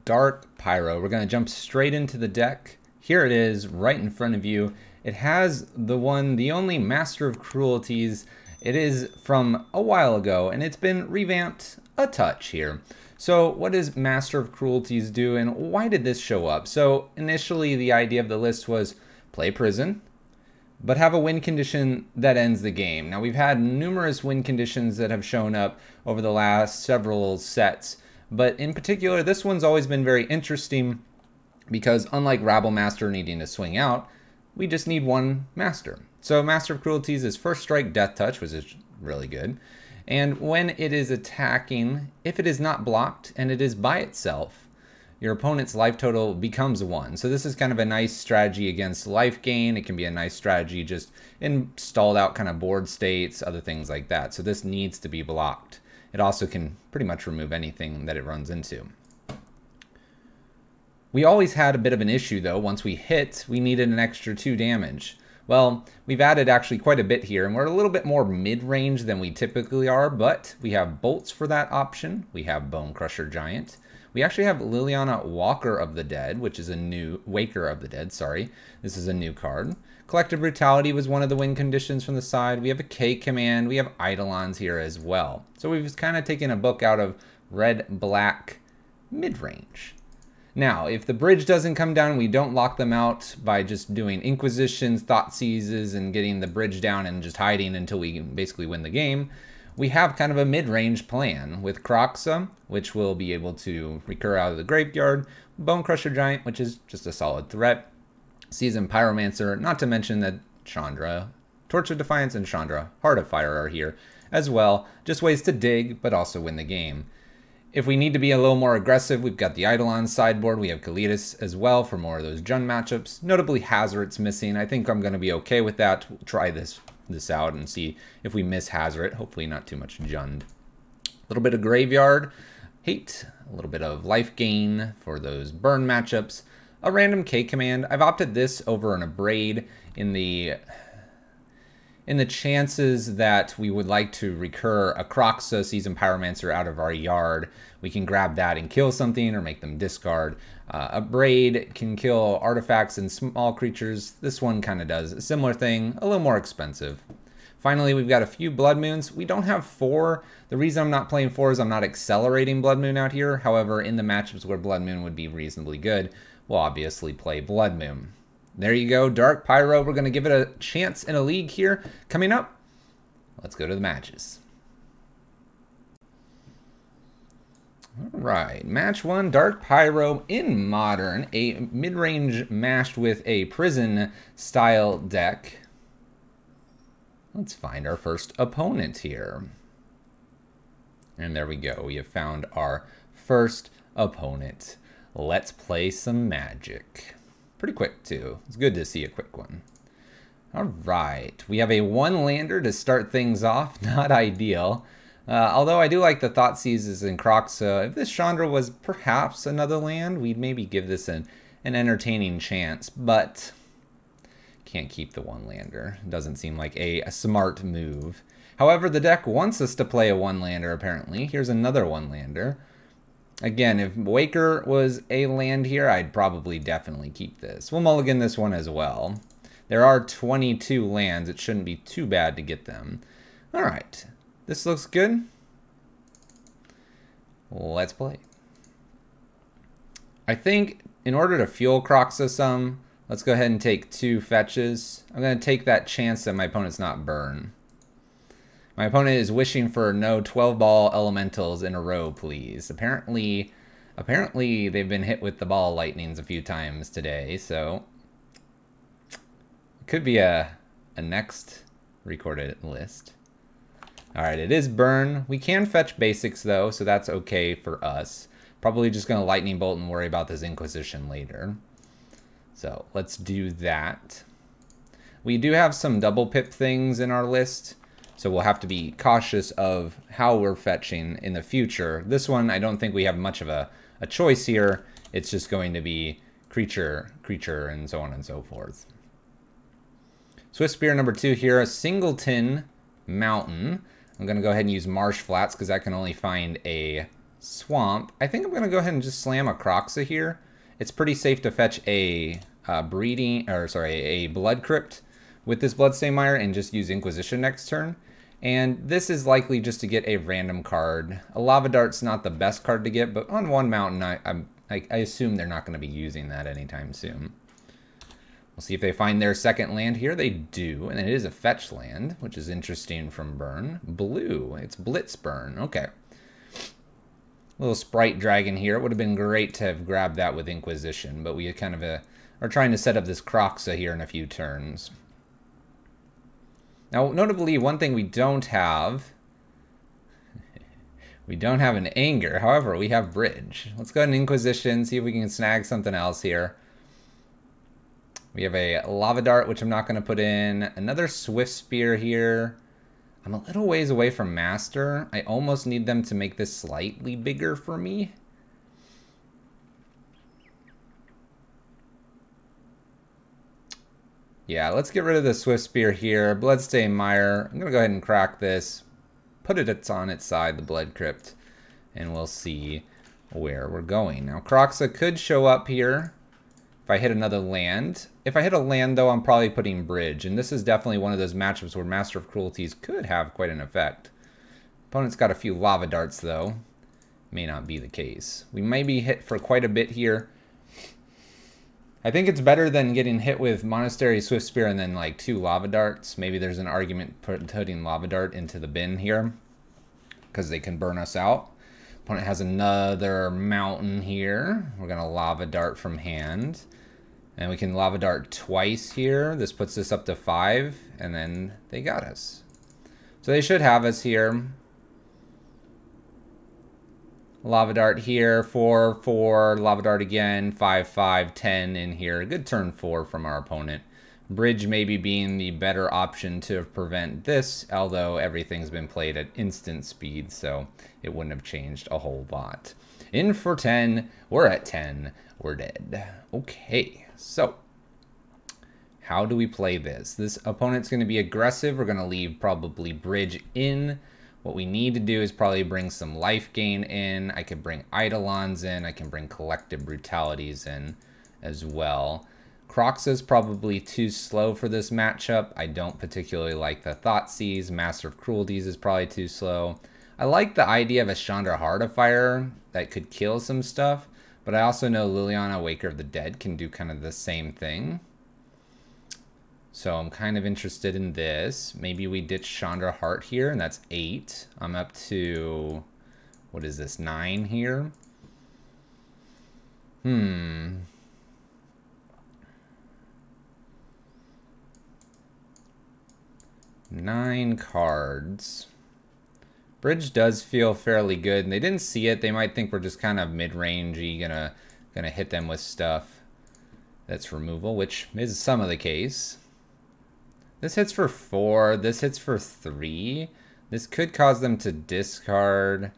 Dark Pyro. We're going to jump straight into the deck. Here it is, right in front of you. It has the only Master of Cruelties. It is from a while ago, and it's been revamped a touch here. So what does Master of Cruelties do, and why did this show up? So initially, the idea of the list was play Prison, but have a win condition that ends the game. Now, we've had numerous win conditions that have shown up over the last several sets, but in particular, this one's always been very interesting because unlike Rabble Master needing to swing out, we just need one Master. So Master of Cruelties is First Strike, Death Touch, which is really good. And when it is attacking, if it is not blocked and it is by itself, your opponent's life total becomes 1. So this is kind of a nice strategy against life gain. It can be a nice strategy just in stalled out kind of board states, other things like that. So this needs to be blocked. It also can pretty much remove anything that it runs into. We always had a bit of an issue though. Once we hit, we needed an extra 2 damage. Well, we've added actually quite a bit here, and we're a little bit more mid-range than we typically are, but we have bolts for that option. We have Bone Crusher Giant. We actually have Liliana Walker of the Dead, which is a new Waker of the Dead, sorry. This is a new card. Collective Brutality was one of the win conditions from the side. We have a K command. We have Eidolons here as well. So we've kind of taken a book out of red, black, mid-range. Now, if the bridge doesn't come down, we don't lock them out by just doing Inquisitions, Thought Seizes, and getting the bridge down and just hiding until we basically win the game. We have kind of a mid-range plan with Kroxa, which will be able to recur out of the graveyard, Bone Crusher Giant, which is just a solid threat, Seasoned Pyromancer, not to mention that Chandra, Torch of Defiance, and Chandra, Heart of Fire are here as well. Just ways to dig, but also win the game. If we need to be a little more aggressive, we've got the Eidolon sideboard. We have Kalidas as well for more of those Jund matchups. Notably, Hazoret's missing. I think I'm going to be okay with that. We'll try this out and see if we miss Hazoret. Hopefully not too much Jund. A little bit of Graveyard Hate. A little bit of life gain for those burn matchups. A random K command. I've opted this over an Abrade in the chances that we would like to recur a Kroxa Seasoned Pyromancer out of our yard. We can grab that and kill something or make them discard. A Braid can kill artifacts and small creatures. This one kind of does a similar thing, a little more expensive. Finally, we've got a few Blood Moons. We don't have 4. The reason I'm not playing 4 is I'm not accelerating Blood Moon out here. However, in the matchups where Blood Moon would be reasonably good, we'll obviously play Blood Moon. There you go, Dark Pyro. We're going to give it a chance in a league here. Coming up, let's go to the matches. All right, match 1, Dark Pyro in Modern, a mid-range mashed with a Prison-style deck. Let's find our first opponent here. And there we go. We have found our first opponent. Let's play some Magic. Pretty quick, too. It's good to see a quick one. All right. We have a 1-lander to start things off. Not ideal. Although I do like the Thought Seizes in Kroxa. If this Chandra was perhaps another land, we'd maybe give this an entertaining chance. But can't keep the 1-lander. Doesn't seem like a smart move. However, the deck wants us to play a 1-lander, apparently. Here's another 1-lander. Again, if Waker was a land here, I'd probably definitely keep this. We'll mulligan this one as well. There are 22 lands. It shouldn't be too bad to get them. All right. This looks good. Let's play. I think in order to fuel Kroxa some, let's go ahead and take 2 fetches. I'm going to take that chance that my opponent's not burn. My opponent is wishing for no 12-ball elementals in a row, please. Apparently they've been hit with the ball lightnings a few times today, so it could be a next recorded list. All right, it is burn. We can fetch basics though, so that's okay for us. Probably just going to lightning bolt and worry about this Inquisition later. So let's do that. We do have some double pip things in our list, so we'll have to be cautious of how we're fetching in the future. This one, I don't think we have much of a choice here. It's just going to be creature, and so on and so forth. Swift Spear number 2 here, a Singleton Mountain. I'm going to go ahead and use Marsh Flats because I can only find a swamp. I think I'm going to go ahead and just slam a Kroxa here. It's pretty safe to fetch a a Blood Crypt with this Bloodstained Mire and just use Inquisition next turn. And this is likely just to get a random card. A Lava Dart's not the best card to get, but on one mountain, I assume they're not going to be using that anytime soon. We'll see if they find their second land here. They do, and it is a fetch land, which is interesting from Burn. Blue, it's Blitz Burn, okay. Little Sprite Dragon here. It would have been great to have grabbed that with Inquisition, but we kind of are trying to set up this Kroxa here in a few turns. Now, notably, one thing we don't have, we don't have an Anger. However, we have Bridge. Let's go ahead and Inquisition, see if we can snag something else here. We have a Lava Dart, which I'm not going to put in. Another Swift Spear here. I'm a little ways away from Master. I almost need them to make this slightly bigger for me. Yeah, let's get rid of the Swift Spear here. Bloodstained Mire. I'm going to go ahead and crack this. Put it on its side, the Blood Crypt. And we'll see where we're going. Now, Kroxa could show up here if I hit another land. If I hit a land, though, I'm probably putting Bridge. And this is definitely one of those matchups where Master of Cruelties could have quite an effect. Opponent's got a few Lava Darts, though. May not be the case. We may be hit for quite a bit here. I think it's better than getting hit with Monastery, Swift Spear, and then like 2 Lava Darts. Maybe there's an argument putting Lava Dart into the bin here, because they can burn us out. Opponent has another mountain here. We're going to Lava Dart from hand. And we can Lava Dart twice here. This puts us up to 5, and then they got us. So they should have us here. Lava Dart here, 4, 4, Lava Dart again, 5, 5, 10 in here. Good turn 4 from our opponent. Bridge maybe being the better option to prevent this, although everything's been played at instant speed, so it wouldn't have changed a whole lot. In for 10, we're at 10, we're dead. Okay, so how do we play this? This opponent's going to be aggressive. We're going to leave probably Bridge in. What we need to do is probably bring some life gain in. I could bring Eidolons in. I can bring Collective Brutalities in as well. Kroxa's probably too slow for this matchup. I don't particularly like the Thoughtseize. Master of Cruelties is probably too slow. I like the idea of a Chandra Heart of Fire that could kill some stuff, but I also know Liliana, Waker of the Dead, can do kind of the same thing. So I'm kind of interested in this. Maybe we ditch Chandra Heart here, and that's 8. I'm up to, what is this, 9 here? 9 cards. Bridge does feel fairly good, and they didn't see it. They might think we're just kind of mid-rangey, gonna hit them with stuff that's removal, which is some of the case. This hits for 4. This hits for 3. This could cause them to discard.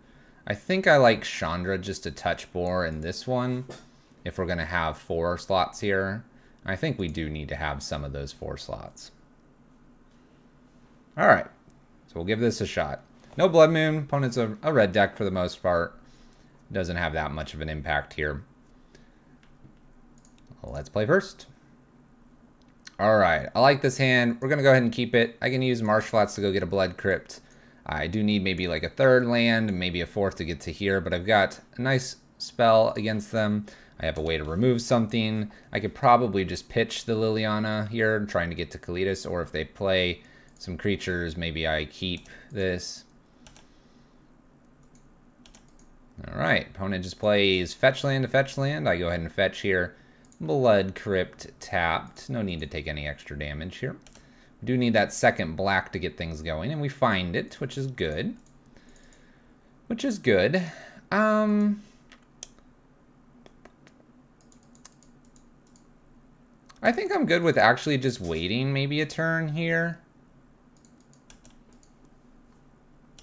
I think I like Chandra just a touch more in this one if we're going to have 4 slots here. I think we do need to have some of those 4 slots. Alright, so we'll give this a shot. No Blood Moon. Opponent's a red deck for the most part. Doesn't have that much of an impact here. Let's play first. Alright, I like this hand. We're going to go ahead and keep it. I can use Marsh Flats to go get a Blood Crypt. I do need maybe like a 3rd land, maybe a 4th to get to here, but I've got a nice spell against them. I have a way to remove something. I could probably just pitch the Liliana here, trying to get to Kalitas, or if they play some creatures, maybe I keep this. Alright, opponent just plays fetch land to fetch land. I go ahead and fetch here. Blood Crypt tapped. No need to take any extra damage here. We do need that second black to get things going, and we find it, which is good. Which is good. I think I'm good with actually just waiting maybe a turn here.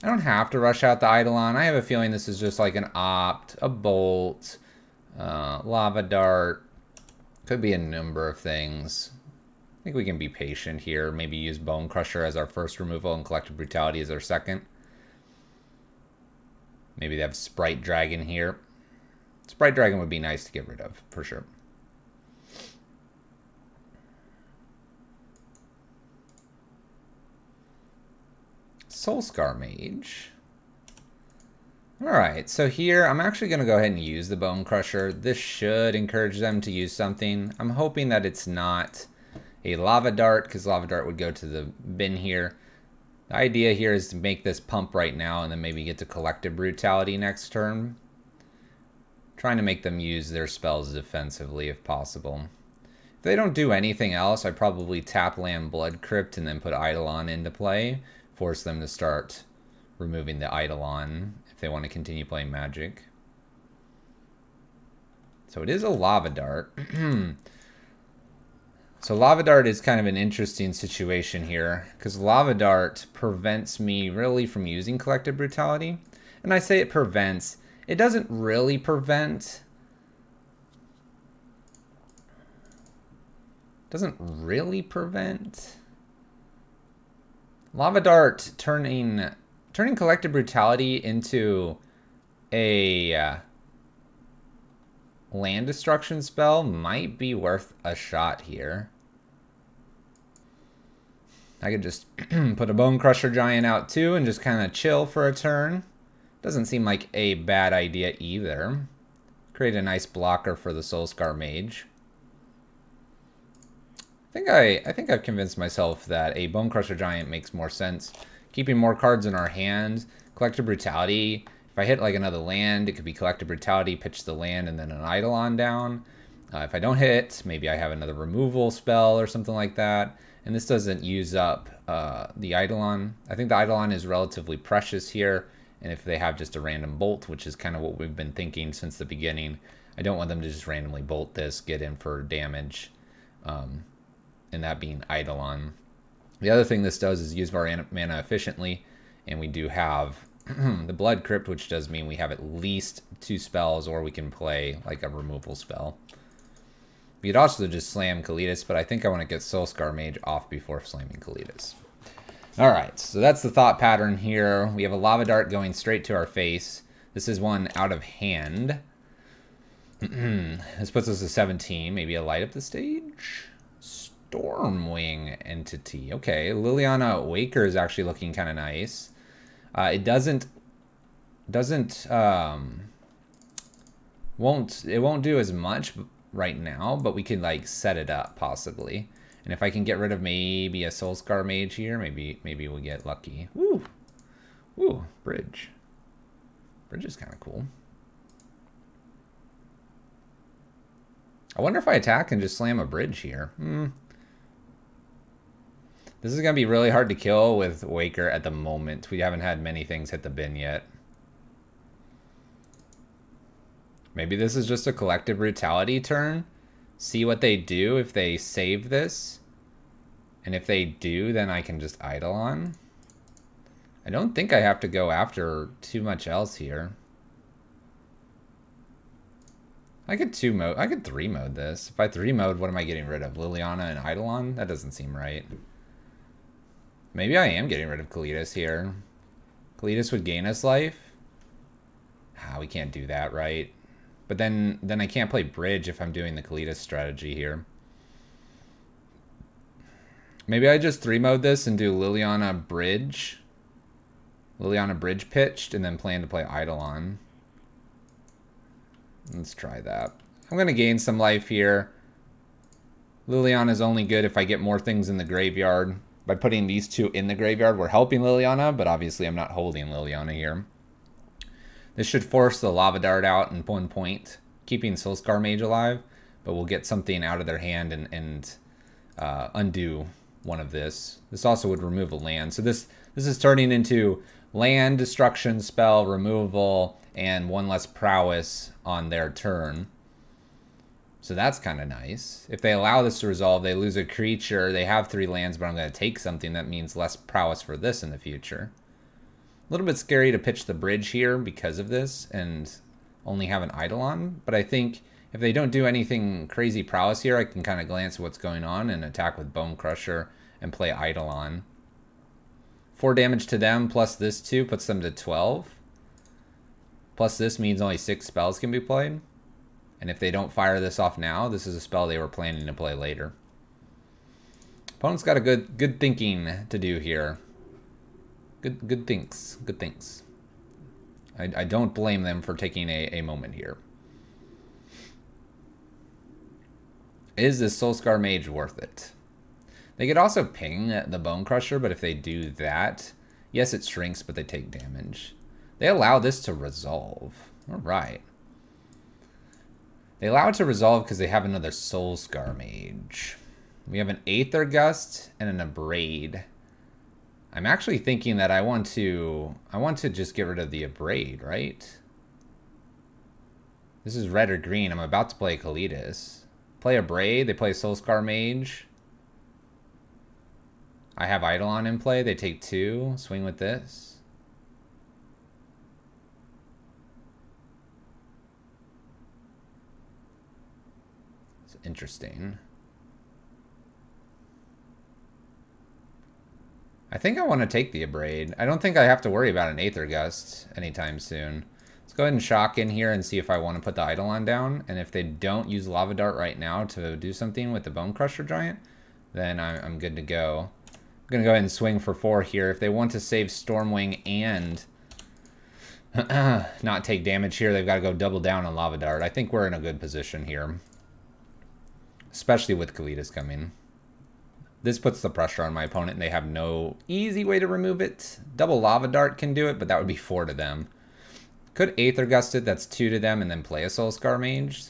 I don't have to rush out the Eidolon. I have a feeling this is just like an opt, a bolt, Lava Dart. Could be a number of things. I think we can be patient here. Maybe use Bone Crusher as our first removal and Collective Brutality as our second. Maybe they have Sprite Dragon here. Sprite Dragon would be nice to get rid of, for sure. Soulscar Mage. Alright, so here I'm actually going to go ahead and use the Bone Crusher. This should encourage them to use something. I'm hoping that it's not a Lava Dart, because Lava Dart would go to the bin here. The idea here is to make this pump right now and then maybe get to Collective Brutality next turn. Trying to make them use their spells defensively if possible. If they don't do anything else, I probably tap land Blood Crypt and then put Eidolon into play. Force them to start removing the Eidolon if they want to continue playing Magic. So it is a Lava Dart. So Lava Dart is kind of an interesting situation here, because Lava Dart prevents me really from using Collective Brutality. And I say it prevents, it doesn't really prevent. Doesn't really prevent. Lava Dart turning Collective Brutality into a land destruction spell might be worth a shot here. I could just put a Bone Crusher Giant out too and just kind of chill for a turn. Doesn't seem like a bad idea either. Create a nice blocker for the Soulscar Mage. I think I've convinced myself that a Bone Crusher Giant makes more sense. Keeping more cards in our hand. Collective Brutality. If I hit like another land, it could be Collective Brutality, pitch the land, and then an Eidolon down. If I don't hit, maybe I have another removal spell or something like that. And this doesn't use up the Eidolon. I think the Eidolon is relatively precious here. And if they have just a random bolt, which is kind of what we've been thinking since the beginning, I don't want them to just randomly bolt this, get in for damage, and that being Eidolon. The other thing this does is use our mana efficiently, and we do have the Blood Crypt, which does mean we have at least 2 spells, or we can play like a removal spell. We could also just slam Kalitas, but I think I want to get Soulscar Mage off before slamming Kalitas. Alright, so that's the thought pattern here. We have a Lava Dart going straight to our face. This is one out of hand. This puts us at 17. Maybe a light up the stage? Stormwing Entity. Okay, Liliana Waker is actually looking kind of nice. It won't do as much right now, but we can like set it up possibly. And if I can get rid of maybe a Soulscar Mage here, maybe we'll get lucky. Woo! Woo! Bridge. Bridge is kind of cool. I wonder if I attack and just slam a bridge here. This is going to be really hard to kill with Waker at the moment. We haven't had many things hit the bin yet. Maybe this is just a Collective Brutality turn. See what they do if they save this. And if they do, then I can just Eidolon. I don't think I have to go after too much else here. I could 3-mode this. If I 3-mode, what am I getting rid of? Liliana and Eidolon? That doesn't seem right. Maybe I am getting rid of Kalitas here. Kalitas would gain us life. We can't do that, right? But then I can't play bridge if I'm doing the Kalitas strategy here. Maybe I just 3-mode this and do Liliana bridge. Liliana bridge pitched and then plan to play Eidolon. Let's try that. I'm going to gain some life here. Liliana is only good if I get more things in the graveyard. By putting these 2 in the graveyard, we're helping Liliana, but obviously I'm not holding Liliana here. This should force the Lava Dart out in 1 point, keeping Soulscar Mage alive, but we'll get something out of their hand and undo one of this. This also would remove a land. So this is turning into land destruction spell removal and 1 less prowess on their turn. So that's kind of nice. If they allow this to resolve, they lose a creature. They have 3 lands, but I'm going to take something that means less prowess for this in the future. A little bit scary to pitch the bridge here because of this and only have an Eidolon. But I think if they don't do anything crazy prowess here, I can kind of glance at what's going on and attack with Bone Crusher and play Eidolon. 4 damage to them plus this 2 puts them to 12. Plus this means only 6 spells can be played. And if they don't fire this off now, this is a spell they were planning to play later. Opponent's got a good thinking to do here. Good things. Good things. I don't blame them for taking a moment here. Is this Soulscar Mage worth it? They could also ping the Bone Crusher, but if they do that, yes, it shrinks, but they take damage. They allow this to resolve. All right. They allow it to resolve because they have another Soulscar Mage. We have an Aether Gust and an Abrade. I'm actually thinking that I want to just get rid of the Abrade, right? This is red or green. I'm about to play Cruelties. Play Abrade. They play Soulscar Mage. I have Eidolon in play. They take 2. Swing with this. It's interesting. I think I want to take the Abrade. I don't think I have to worry about an Aether Gust anytime soon. Let's go ahead and shock in here and see if I want to put the Eidolon down. And if they don't use Lava Dart right now to do something with the Bone Crusher Giant, then I'm good to go. I'm going to go ahead and swing for 4 here. If they want to save Stormwing and not take damage here, they've got to go double down on Lava Dart. I think we're in a good position here. Especially with Cruelties coming. This puts the pressure on my opponent, and they have no easy way to remove it. Double Lava Dart can do it, but that would be 4 to them. Could Aether Gust it, that's 2 to them, and then play a Soulscar Mage.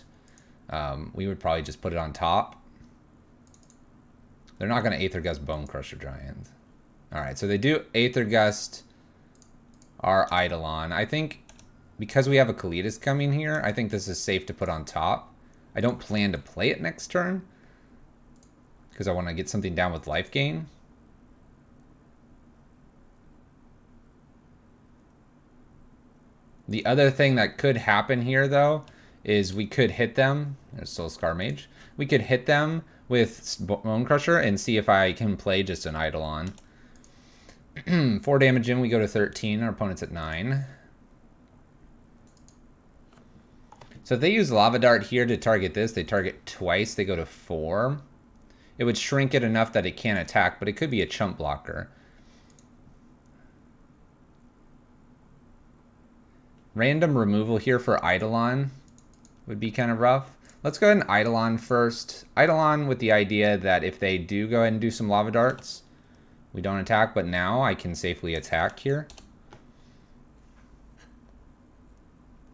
We would probably just put it on top. They're not going to Aether Gust Bone Crusher Giant. Alright, so they do Aether Gust our Eidolon. I think because we have a Cruelties coming here, I think this is safe to put on top. I don't plan to play it next turn, because I want to get something down with life gain. The other thing that could happen here, though, is we could hit them. There's Soulscar Mage. We could hit them with Bone Crusher and see if I can play just an Eidolon. 4 damage in, we go to 13. Our opponent's at 9. So if they use Lava Dart here to target this, they target twice, they go to 4. It would shrink it enough that it can't attack, but it could be a chump blocker. Random removal here for Eidolon would be kind of rough. Let's go ahead and Eidolon first. Eidolon with the idea that if they do go ahead and do some Lava Darts, we don't attack, but now I can safely attack here.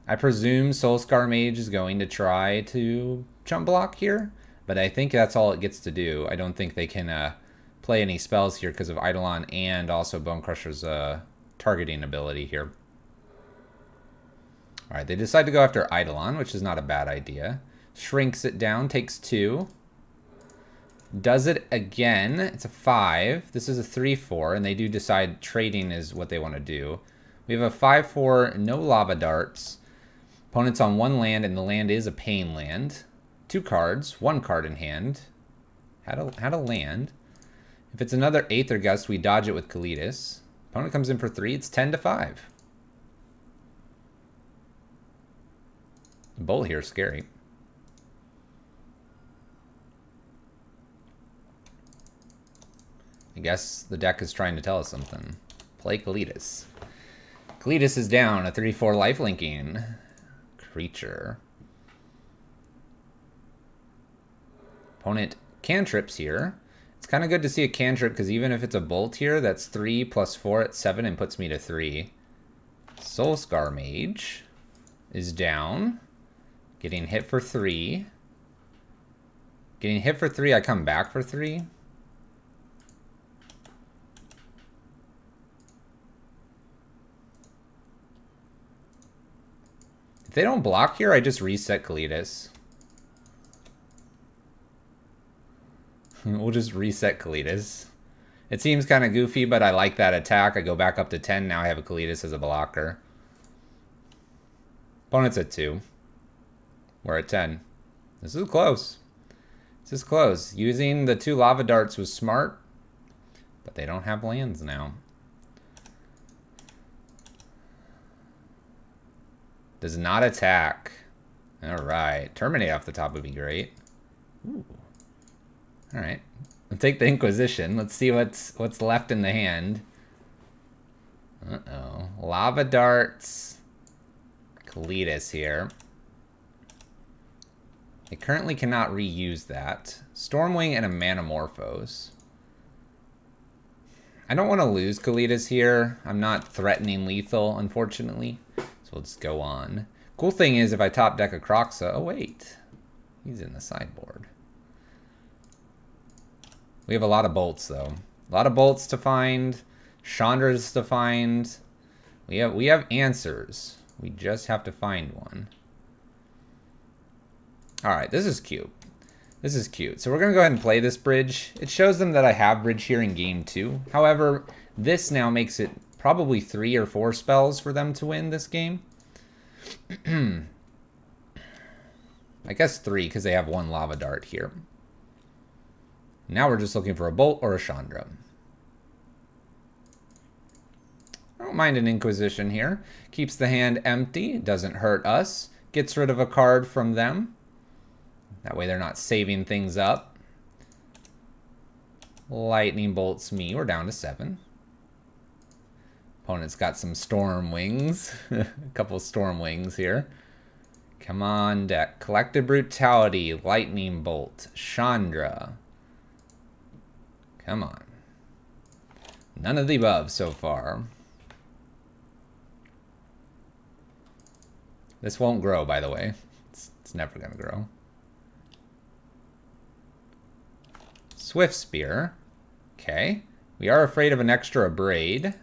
I presume Soulscar Mage is going to try to chump block here, but I think that's all it gets to do. I don't think they can play any spells here because of Eidolon and also Bone Crusher's targeting ability here. Alright, they decide to go after Eidolon, which is not a bad idea. Shrinks it down, takes 2. Does it again. It's a 5. This is a 3-4, and they do decide trading is what they want to do. We have a 5-4, no Lava Darts. Opponent's on 1 land, and the land is a pain land. 2 cards, 1 card in hand. Had a land. If it's another Aether Gust, we dodge it with Cruelties. Opponent comes in for 3. It's 10-5. The bolt here is scary. I guess the deck is trying to tell us something. Play Cruelties. Cruelties is down, a 3-4 lifelinking creature. Opponent cantrips here. It's kind of good to see a cantrip because even if it's a bolt here, that's 3 plus 4 at 7 and puts me to 3. Soulscar Mage is down. Getting hit for 3. Getting hit for 3, I come back for 3. If they don't block here, I just reset Cruelties. We'll just reset Cruelties. It seems kind of goofy, but I like that attack. I go back up to 10. Now I have a Cruelties as a blocker. Opponent's at 2. We're at 10. This is close. This is close. Using the 2 Lava Darts was smart, but they don't have lands now. Does not attack. Alright. Terminate off the top would be great. Ooh. Alright. We'll take the Inquisition. Let's see what's left in the hand. Uh-oh. Lava Darts. Cletus here. I currently cannot reuse that. Stormwing and a Manamorphose. I don't want to lose Kalitas here. I'm not threatening lethal, unfortunately. So we'll just go on. Cool thing is if I top deck a Kroxa... Oh, wait. He's in the sideboard. We have a lot of bolts, though. A lot of bolts to find. Chandra's to find. We have answers. We just have to find one. Alright, this is cute. This is cute. So we're going to go ahead and play this bridge. It shows them that I have bridge here in game 2. However, this now makes it probably 3 or 4 spells for them to win this game. I guess 3 because they have 1 Lava Dart here. Now we're just looking for a Bolt or a Chandra. I don't mind an Inquisition here. Keeps the hand empty. Doesn't hurt us. Gets rid of a card from them. That way they're not saving things up. Lightning bolts me. We're down to 7. Opponent's got some Storm Wings. A couple Storm Wings here. Come on, deck. Collective Brutality. Lightning Bolt. Chandra. Come on. None of the above so far. This won't grow, by the way. It's never going to grow. Swift Spear. Okay. We are afraid of an extra Abrade.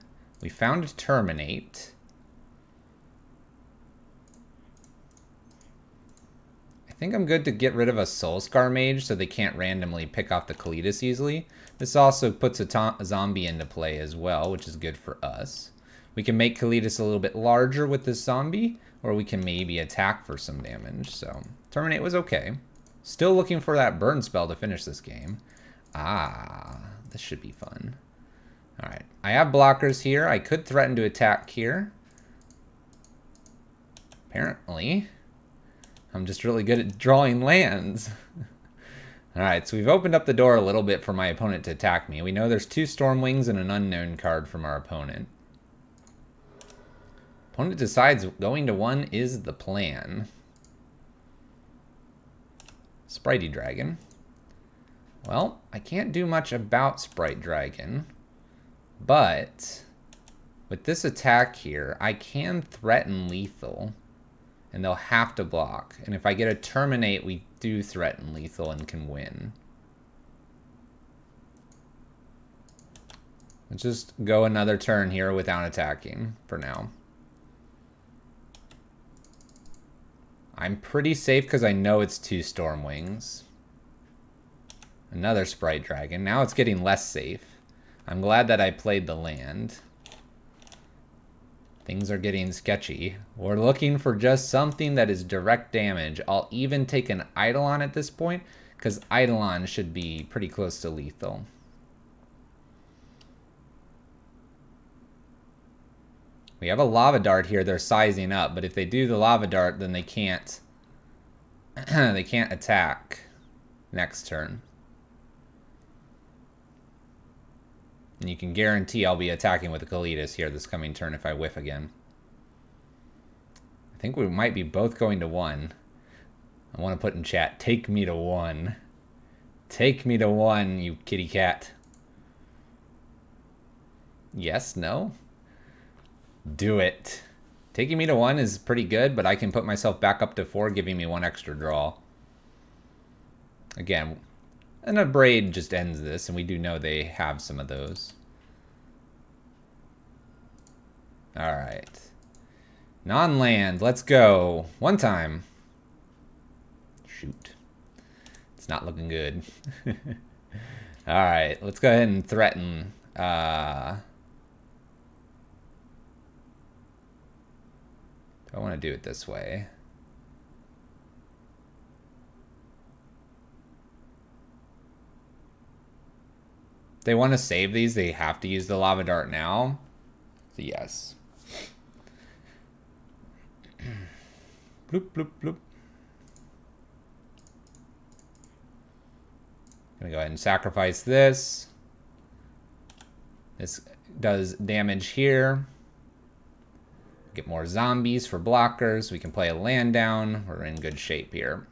We found Terminate. I think I'm good to get rid of a Soulscar Mage so they can't randomly pick off the Kalitas easily. This also puts a zombie into play as well, which is good for us. We can make Kalitas a little bit larger with this zombie, or we can maybe attack for some damage. So Terminate was okay. Still looking for that burn spell to finish this game. Ah, this should be fun. All right, I have blockers here. I could threaten to attack here. Apparently, I'm just really good at drawing lands. All right, so we've opened up the door a little bit for my opponent to attack me. We know there's 2 Stormwings and an unknown card from our opponent. Opponent decides going to 1 is the plan. Spritey Dragon. Well, I can't do much about Sprite Dragon, but with this attack here, I can threaten lethal, and they'll have to block. And if I get a Terminate, we do threaten lethal and can win. Let's just go another turn here without attacking for now. I'm pretty safe because I know it's 2 Stormwings. Another Sprite Dragon. Now it's getting less safe. I'm glad that I played the land. Things are getting sketchy. We're looking for just something that is direct damage. I'll even take an Eidolon at this point, because Eidolon should be pretty close to lethal. We have a Lava Dart here they're sizing up, but if they do the Lava Dart, then they can't they can't attack next turn. And you can guarantee I'll be attacking with the Kalitas here this coming turn if I whiff again. I think we might be both going to 1. I want to put in chat, take me to 1. Take me to 1, you kitty cat. Yes, no? Do it. Taking me to 1 is pretty good, but I can put myself back up to 4, giving me 1 extra draw. Again, an Abrade just ends this, and we do know they have some of those. Alright. Non-land, let's go. 1 time. Shoot. It's not looking good. Alright, let's go ahead and threaten. I want to do it this way. If they want to save these, they have to use the Lava Dart now. So yes. Bloop, bloop, bloop. Gonna go ahead and sacrifice this. This does damage here. Get more zombies for blockers. We can play a land down. We're in good shape here.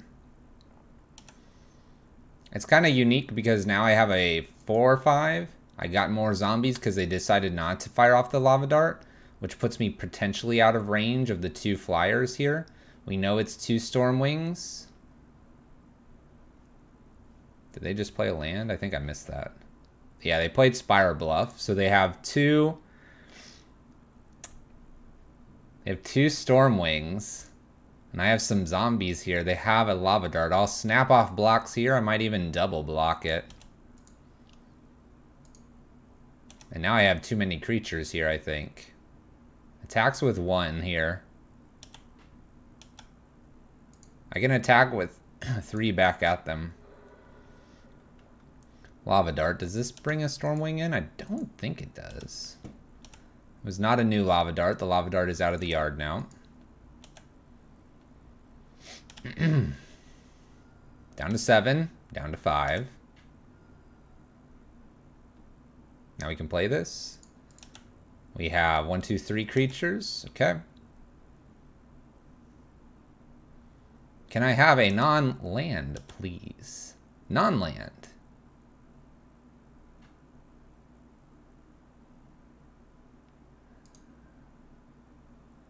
It's kind of unique because now I have a 4/5. I got more zombies because they decided not to fire off the lava dart, which puts me potentially out of range of the 2 flyers here. We know it's 2 storm wings. Did they just play a land? I think I missed that. Yeah, they played Spire Bluff, so they have 2. They have 2 storm wings, and I have some zombies here. They have a lava dart. I'll snap off blocks here. I might even double block it. And now I have too many creatures here, I think. Attacks with 1 here. I can attack with 3 back at them. Lava dart. Does this bring a Stormwing in? I don't think it does. It was not a new lava dart. The lava dart is out of the yard now. Down to 7. Down to 5. Now we can play this. We have 1, 2, 3 creatures. Okay. Can I have a non-land, please? Non-land.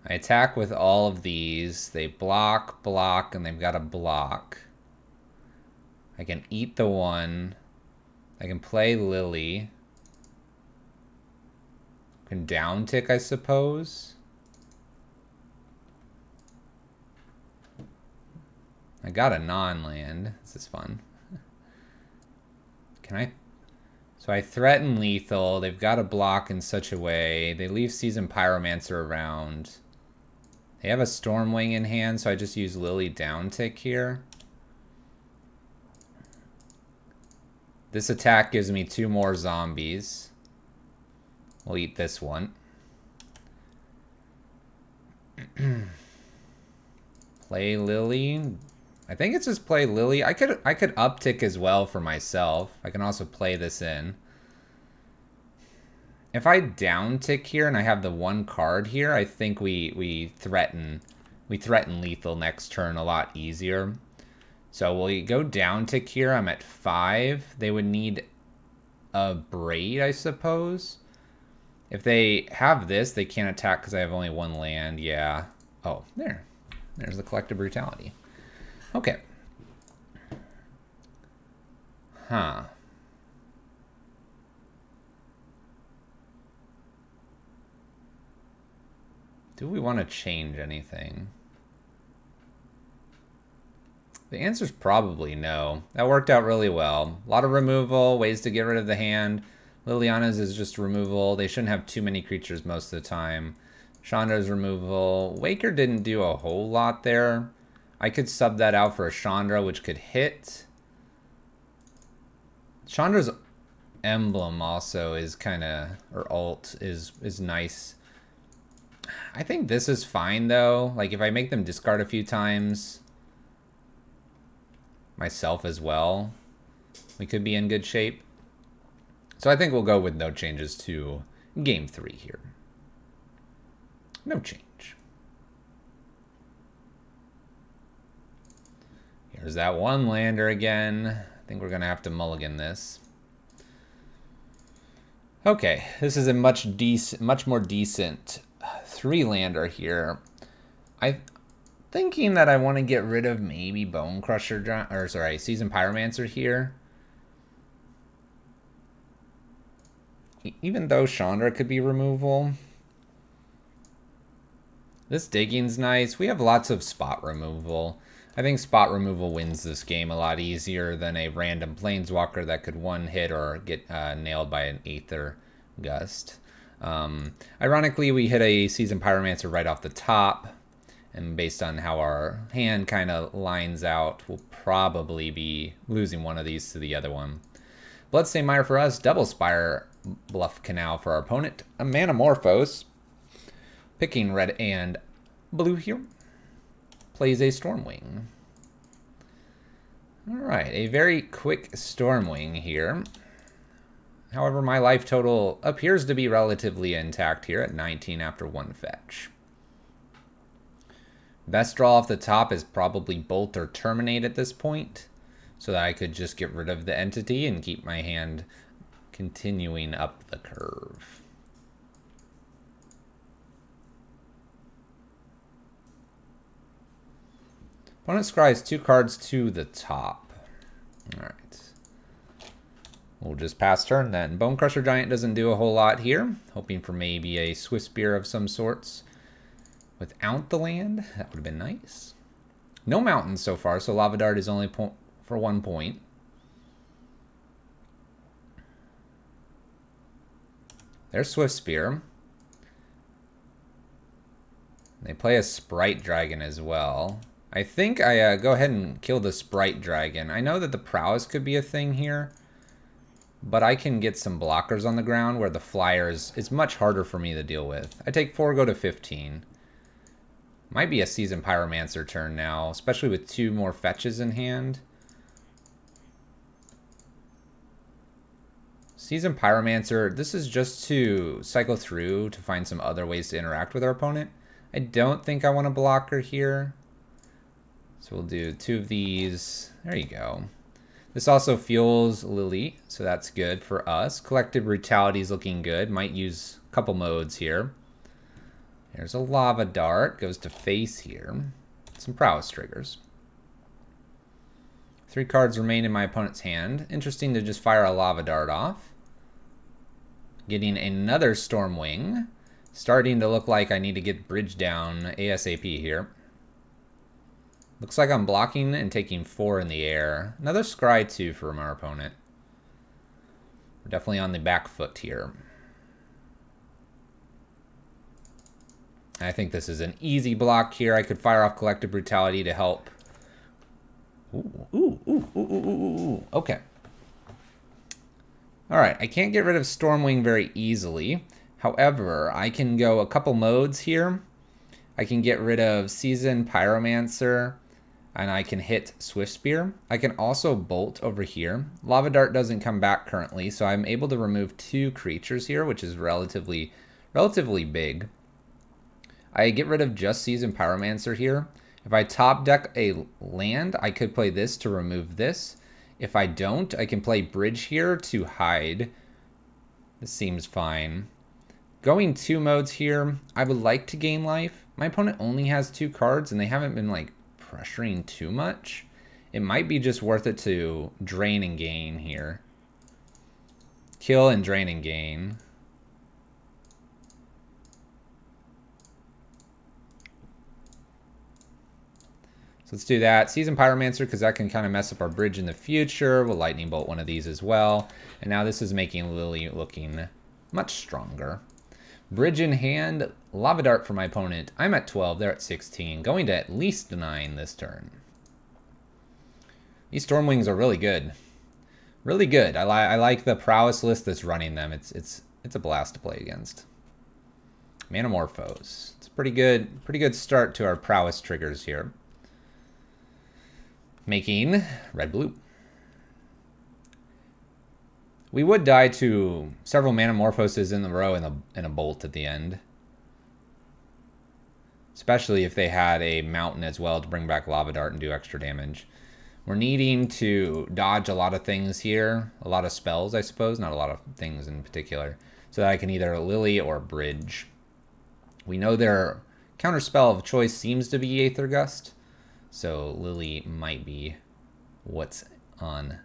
I attack with all of these. They block, block, and they've got a block. I can eat the 1. I can play Lily. I can down tick, I suppose. I got a non-land. This is fun. Can I? So I threaten lethal. They've got a block in such a way. They leave Seasoned Pyromancer around. They have a Stormwing in hand, so I just use Lily down tick here. This attack gives me 2 more zombies. We'll eat this one. Play Lily. I think it's just play Lily. I could uptick as well for myself. I can also play this in. If I down tick here and I have the 1 card here, I think we threaten lethal next turn a lot easier. So we'll go down tick here. I'm at 5. They would need a braid, I suppose. If they have this, they can't attack because I have only 1 land. Yeah. Oh, there's the Collective Brutality. Okay. Huh. Do we want to change anything? The answer is probably no. That worked out really well. A lot of removal, ways to get rid of the hand. Liliana's is just removal. They shouldn't have too many creatures most of the time. Chandra's removal. Waker didn't do a whole lot there. I could sub that out for a Chandra, which could hit. Chandra's emblem also is kind of, or alt is nice. I think this is fine though. Like if I make them discard a few times, myself as well, we could be in good shape. So I think we'll go with no changes to game 3 here. No change. Here's that 1 lander again. I think we're gonna have to mulligan this. Okay, this is a much more decent 3 lander here. I'm thinking that I want to get rid of maybe Bone Crusher, or sorry, Seasoned Pyromancer here. Even though Chandra could be removal. This digging's nice. We have lots of spot removal. I think spot removal wins this game a lot easier than a random Planeswalker that could 1-hit or get nailed by an Aether Gust. Ironically, we hit a Seasoned Pyromancer right off the top, and based on how our hand kind of lines out, we'll probably be losing one of these to the other one. Bloodstained Mire for us, double Spire Bluff Canal for our opponent, a Manamorphose, picking red and blue here. plays a Stormwing. Alright, a very quick Stormwing here. However, my life total appears to be relatively intact here at 19 after one fetch. Best draw off the top is probably Bolt or Terminate at this point, so that I could just get rid of the entity and keep my hand continuing up the curve. Opponent scries 2 cards to the top. Alright. We'll just pass turn then. Bone Crusher Giant doesn't do a whole lot here. Hoping for maybe a Swift Spear of some sorts without the land. That would have been nice. No mountains so far, so Lava Dart is only for 1 point. There's Swift Spear. They play a Sprite Dragon as well. I think I go ahead and kill the Sprite Dragon. I know that the Prowess could be a thing here, but I can get some blockers on the ground where the Flyers is much harder for me to deal with. I take 4, go to 15. Might be a Seasoned Pyromancer turn now, especially with 2 more fetches in hand. Seasoned Pyromancer, this is just to cycle through to find some other ways to interact with our opponent. I don't think I want a blocker here. So we'll do 2 of these. There you go. This also fuels Lily, so that's good for us. Collective Brutality is looking good. Might use a couple modes here. There's a Lava Dart. Goes to face here. Some Prowess triggers. 3 cards remain in my opponent's hand. Interesting to just fire a Lava Dart off. Getting another Stormwing. Starting to look like I need to get bridge down ASAP here. Looks like I'm blocking and taking 4 in the air. Another Scry 2 from our opponent. We're definitely on the back foot here. I think this is an easy block here. I could fire off Collective Brutality to help. Ooh. Okay. Alright, I can't get rid of Stormwing very easily. However, I can go a couple modes here. I can get rid of Seasoned Pyromancer, and I can hit Swift Spear. I can also bolt over here. Lava Dart doesn't come back currently, so I'm able to remove 2 creatures here, which is relatively big. I get rid of just Seasoned Pyromancer here. If I top deck a land, I could play this to remove this. If I don't, I can play Bridge here to hide. This seems fine. Going 2 modes here, I would like to gain life. My opponent only has 2 cards, and they haven't been like pressuring too much. It might be just worth it to drain and gain here. Kill and drain and gain. So let's do that. Seasoned Pyromancer, because that can kind of mess up our bridge in the future. We'll Lightning Bolt one of these as well. And now this is making Lily looking much stronger. Bridge in hand, Lava Dart for my opponent. I'm at 12, they're at 16. Going to at least 9 this turn. These Stormwings are really good. Really good. I like the Prowess list that's running them. It's a blast to play against. Manamorphose. It's a pretty good start to our Prowess triggers here. Making red-blue. We would die to several Manamorphoses in the row and a bolt at the end. Especially if they had a mountain as well to bring back Lava Dart and do extra damage. We're needing to dodge a lot of things here. A lot of spells, I suppose. Not a lot of things in particular. So that I can either Lily or Bridge. We know their counterspell of choice seems to be Aether Gust. So Lily might be what's on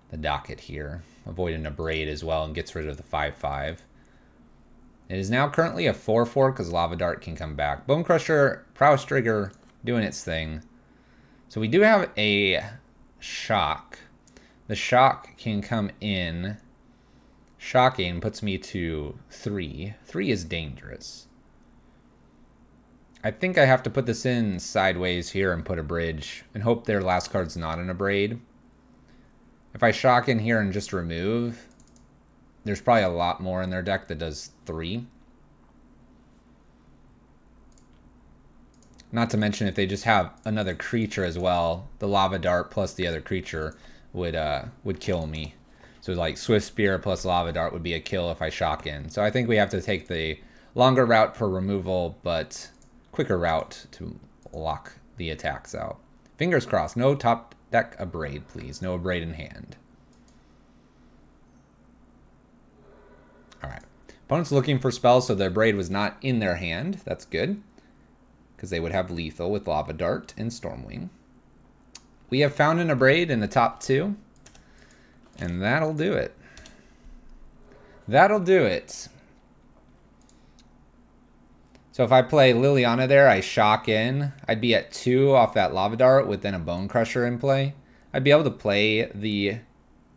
the docket here. Avoiding a Braid as well and gets rid of the 5/5. It is now currently a 4/4 because Lava Dart can come back. Bone Crusher, Prowess Trigger doing its thing. So we do have a Shock. The Shock can come in. Shocking puts me to 3. 3 is dangerous. I think I have to put this in sideways here and put a Bridge and hope their last card's not an Abrade. If I shock in here and just remove, there's probably a lot more in their deck that does 3. Not to mention if they just have another creature as well, the lava dart plus the other creature would kill me. So like Swift Spear plus lava dart would be a kill if I shock in. So I think we have to take the longer route for removal, but quicker route to lock the attacks out. Fingers crossed. No top deck Abrade, please. No Abrade in hand. Alright. Opponent's looking for spells, so the Abrade was not in their hand. That's good, because they would have lethal with Lava Dart and Stormwing. We have found an Abrade in the top two, and that'll do it. That'll do it. So if I play Liliana there, I shock in. I'd be at 2 off that Lava Dart with then a Bone Crusher in play. I'd be able to play the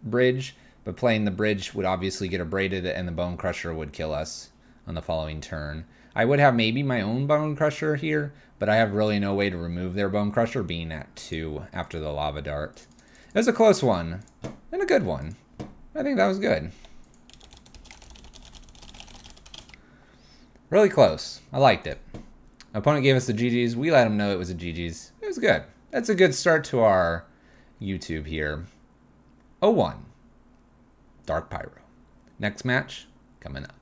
bridge, but playing the bridge would obviously get abraded and the Bone Crusher would kill us on the following turn. I would have maybe my own Bone Crusher here, but I have really no way to remove their Bone Crusher being at 2 after the Lava Dart. It was a close one, and a good one. I think that was good. Really close. I liked it. Opponent gave us the GG's. We let him know it was a GG's. It was good. That's a good start to our YouTube here. 0-1. Dark Pyro. Next match coming up.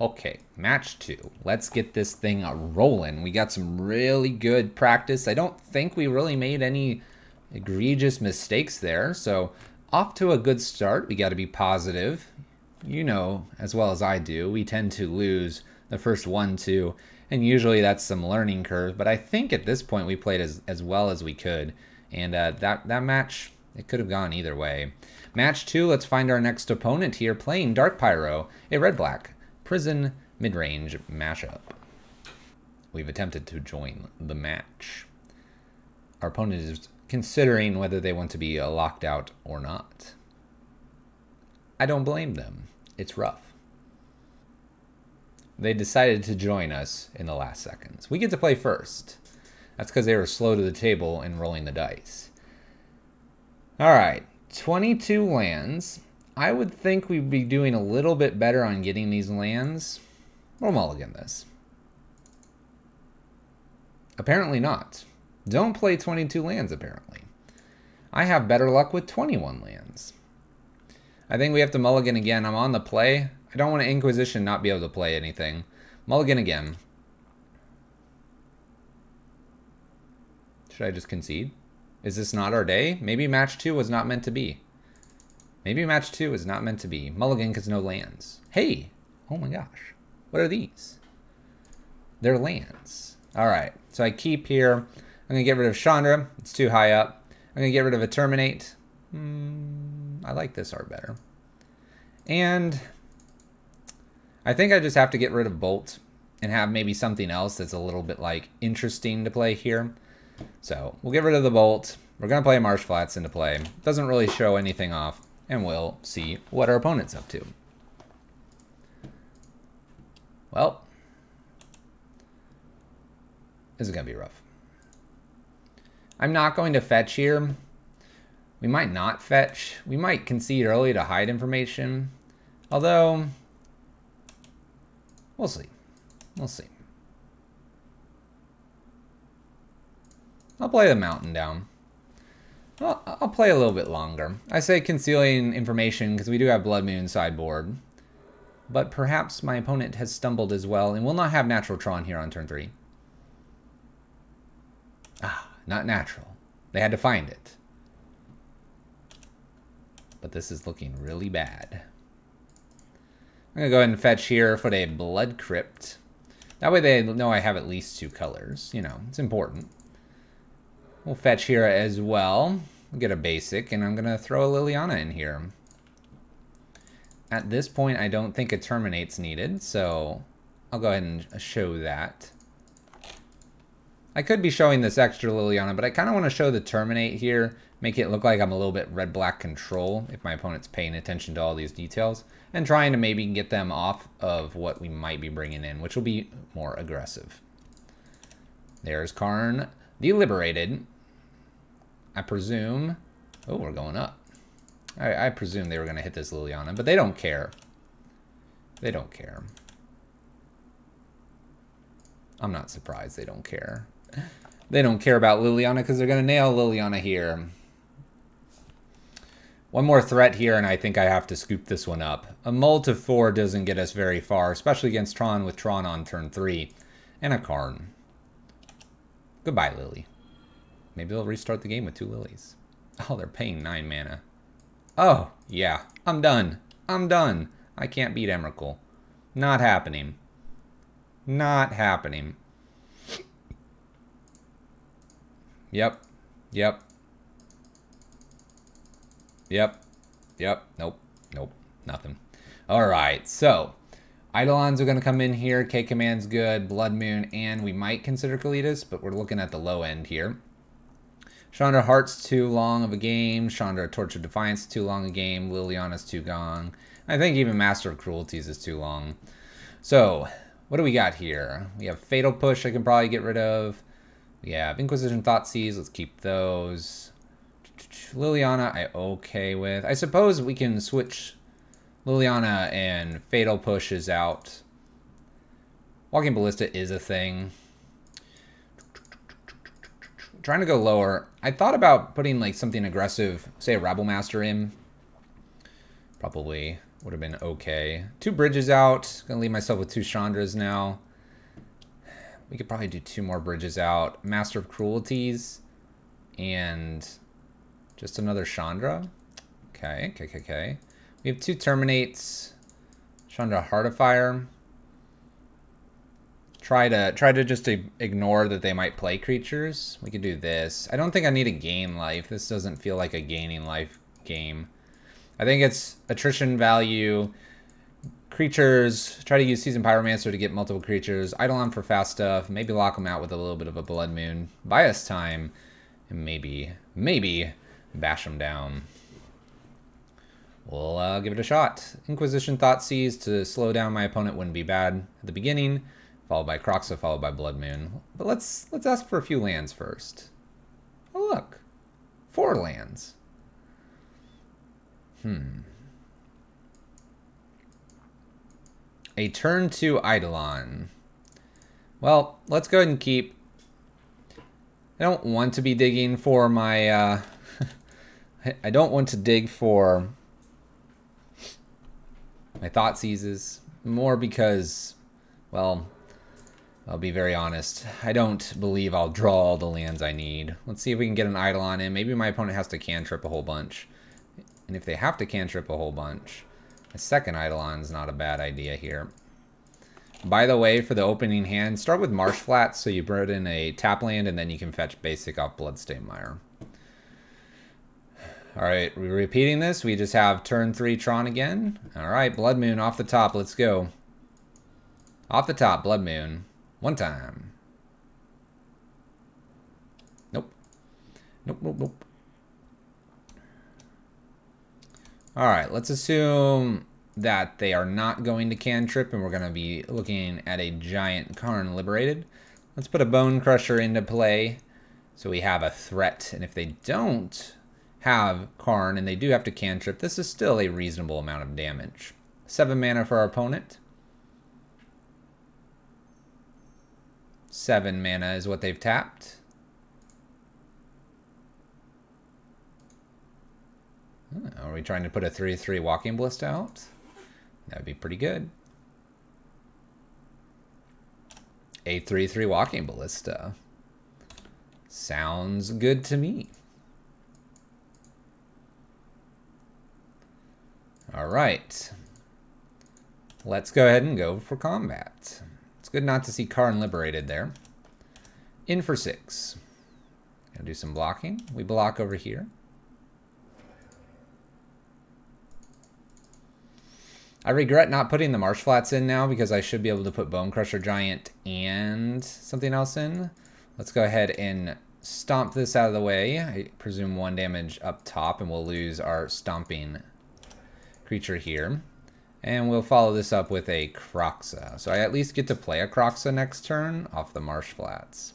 Okay, match 2. Let's get this thing rolling. We got some really good practice. I don't think we really made any egregious mistakes there, so off to a good start. We got to be positive. You know as well as I do, we tend to lose the first 1-2, and usually that's some learning curve, but I think at this point we played as well as we could, and that match, it could have gone either way. Match 2, let's find our next opponent here playing Dark Pyro, a red-black prison mid-range mashup. We've attempted to join the match. Our opponent is considering whether they want to be locked out or not. I don't blame them. It's rough. They decided to join us in the last seconds. We get to play first. That's because they were slow to the table and rolling the dice. Alright, 22 lands. I would think we'd be doing a little bit better on getting these lands. We'll mulligan this. Apparently not. Don't play 22 lands, apparently. I have better luck with 21 lands. I think we have to mulligan again. I'm on the play. I don't want to Inquisition not be able to play anything. Mulligan again. Should I just concede? Is this not our day? Maybe match 2 was not meant to be. Maybe match 2 is not meant to be. Mulligan because no lands. Hey! Oh my gosh. What are these? They're lands. Alright. So I keep here. I'm going to get rid of Chandra. It's too high up. I'm going to get rid of a Terminate. I like this art better. And I think I just have to get rid of Bolt and have maybe something else that's a little bit like interesting to play here. So we'll get rid of the Bolt. We're going to play Marsh Flats into play. Doesn't really show anything off. And we'll see what our opponent's up to. Well, this is going to be rough. I'm not going to fetch here. We might not fetch. We might concede early to hide information. Although, we'll see. We'll see. I'll play the mountain down. Well, I'll play a little bit longer. I say concealing information because we do have Blood Moon sideboard. But perhaps my opponent has stumbled as well and will not have Natural Tron here on turn 3. Ah, not natural. They had to find it. But this is looking really bad. I'm going to go ahead and fetch here for a Blood Crypt. That way they know I have at least 2 colors. You know, it's important. We'll fetch here as well. We'll get a basic, and I'm going to throw a Liliana in here. At this point, I don't think a Terminate's needed, so I'll go ahead and show that. I could be showing this extra Liliana, but I kind of want to show the Terminate here, make it look like I'm a little bit red-black control if my opponent's paying attention to all these details, and trying to maybe get them off of what we might be bringing in, which will be more aggressive. There's Karn, the Liberated. I presume... Oh, we're going up. I presume they were going to hit this Liliana, but they don't care. They don't care. I'm not surprised they don't care. They don't care about Liliana because they're going to nail Liliana here. One more threat here, and I think I have to scoop this one up. A mull to 4 doesn't get us very far, especially against Tron with Tron on turn 3. And a Karn. Goodbye, Lily. Maybe they'll restart the game with 2 Lilies. Oh, they're paying 9 mana. Oh, yeah. I'm done. I'm done. I can't beat Emrakul. Not happening. Not happening. Yep. Yep. Yep. Yep. Nope. Nope. Nothing. Alright, so Eidolons are going to come in here. K-Command's good. Blood Moon, and we might consider Kalitas, but we're looking at the low end here. Chandra Heart's too long of a game. Chandra Torch of Defiance too long a game. Liliana's too long. I think even Master of Cruelties is too long. So, what do we got here? We have Fatal Push I can probably get rid of. We have Inquisition Thoughtseize. Let's keep those. Liliana I okay with. I suppose we can switch Liliana and Fatal Pushes out. Walking Ballista is a thing. Trying to go lower. I thought about putting like something aggressive, say a Rabble Master in. Probably would have been okay. 2 bridges out. Gonna leave myself with 2 Chandras now. We could probably do 2 more bridges out. Master of Cruelties and just another Chandra. Okay. We have 2 Terminates. Chandra Heart of Fire. Try to just ignore that they might play creatures. We could do this. I don't think I need to gain life. This doesn't feel like a gaining life game. I think it's attrition value. Creatures, try to use Seasoned Pyromancer to get multiple creatures. Eidolon for fast stuff. Maybe lock them out with a little bit of a Blood Moon. Buy us time. And maybe bash them down. We'll give it a shot. Inquisition Thoughtseize to slow down my opponent wouldn't be bad at the beginning. Followed by Kroxa, followed by Blood Moon. But let's ask for a few lands first. Oh look, 4 lands. A turn 2 Eidolon. Well, let's go ahead and keep. I don't want to be digging for my. I don't want to dig for my Thoughtseizes. More because, well, I'll be very honest. I don't believe I'll draw all the lands I need. Let's see if we can get an Eidolon in. Maybe my opponent has to cantrip a whole bunch. And if they have to cantrip a whole bunch, a second Eidolon's not a bad idea here. By the way, for the opening hand, start with Marsh Flats so you put in a tap land and then you can fetch basic off Bloodstained Mire. Alright, we're repeating this. We just have turn 3 Tron again. Alright, Blood Moon off the top. Let's go. Off the top, Blood Moon. One time. Nope. Nope. Alright, let's assume that they are not going to cantrip and we're going to be looking at a giant Karn Liberated. Let's put a Bone Crusher into play so we have a threat. And if they don't have Karn and they do have to cantrip, this is still a reasonable amount of damage. 7 mana for our opponent. 7 mana is what they've tapped. Are we trying to put a 3/3 Walking Ballista out? That would be pretty good. A 3/3 Walking Ballista. Sounds good to me. All right. Let's go ahead and go for combat. It's good not to see Karn Liberated there. In for 6. Gonna do some blocking. We block over here. I regret not putting the Marsh Flats in now because I should be able to put Bone Crusher Giant and something else in. Let's go ahead and stomp this out of the way. I presume 1 damage up top and we'll lose our stomping creature here. And we'll follow this up with a Kroxa. So I at least get to play a Kroxa next turn off the Marsh Flats.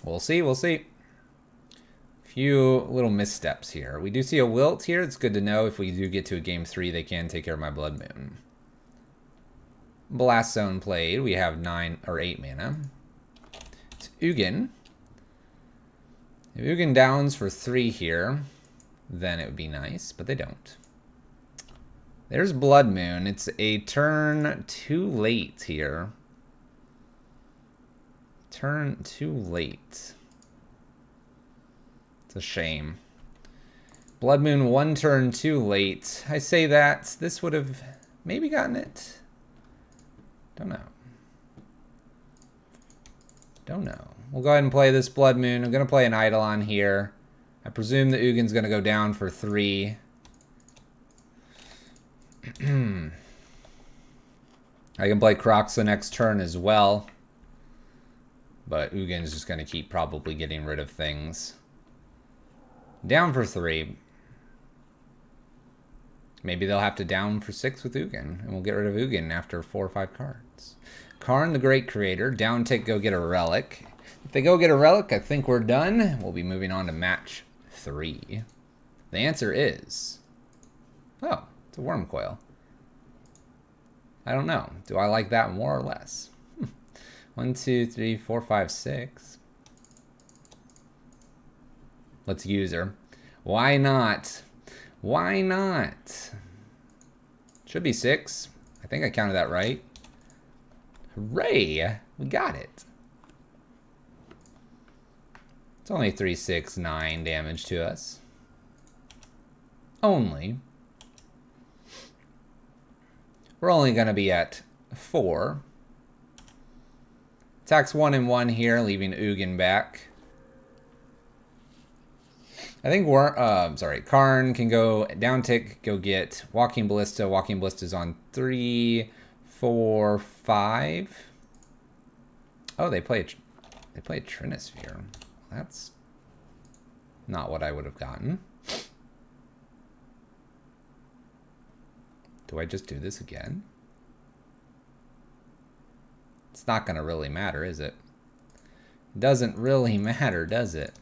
We'll see. Few little missteps here. We do see a Wilt here. It's good to know if we do get to a game 3, they can take care of my Blood Moon. Blast Zone played. We have 9 or 8 mana. It's Ugin. If Ugin downs for 3 here, then it would be nice, but they don't. There's Blood Moon. It's a turn too late here. Turn too late. It's a shame. Blood Moon 1 turn too late. I say that. This would have maybe gotten it. Don't know. Don't know. We'll go ahead and play this Blood Moon. I'm going to play an Eidolon here. I presume the Ugin's going to go down for 3. I can play Kroxa next turn as well. But Ugin's just going to keep probably getting rid of things. Down for 3. Maybe they'll have to down for 6 with Ugin. And we'll get rid of Ugin after 4 or 5 cards. Karn, the Great Creator. Down tick, go get a Relic. If they go get a Relic, I think we're done. We'll be moving on to match 3. The answer is... oh, it's a Worm Coil. I don't know. Do I like that more or less? 1, 2, 3, 4, 5, 6. Let's use her. Why not? Why not? Should be 6. I think I counted that right. Hooray! We got it. It's only 3, 6, 9 damage to us. Only. We're only going to be at 4. Attacks 1 and 1 here, leaving Ugin back. I think Karn can go down tick, go get Walking Ballista. Walking Ballista's on 3, 4, 5. Oh, they play Trinisphere. That's not what I would have gotten. Do I just do this again? It's not going to really matter, is it? It doesn't really matter, does it?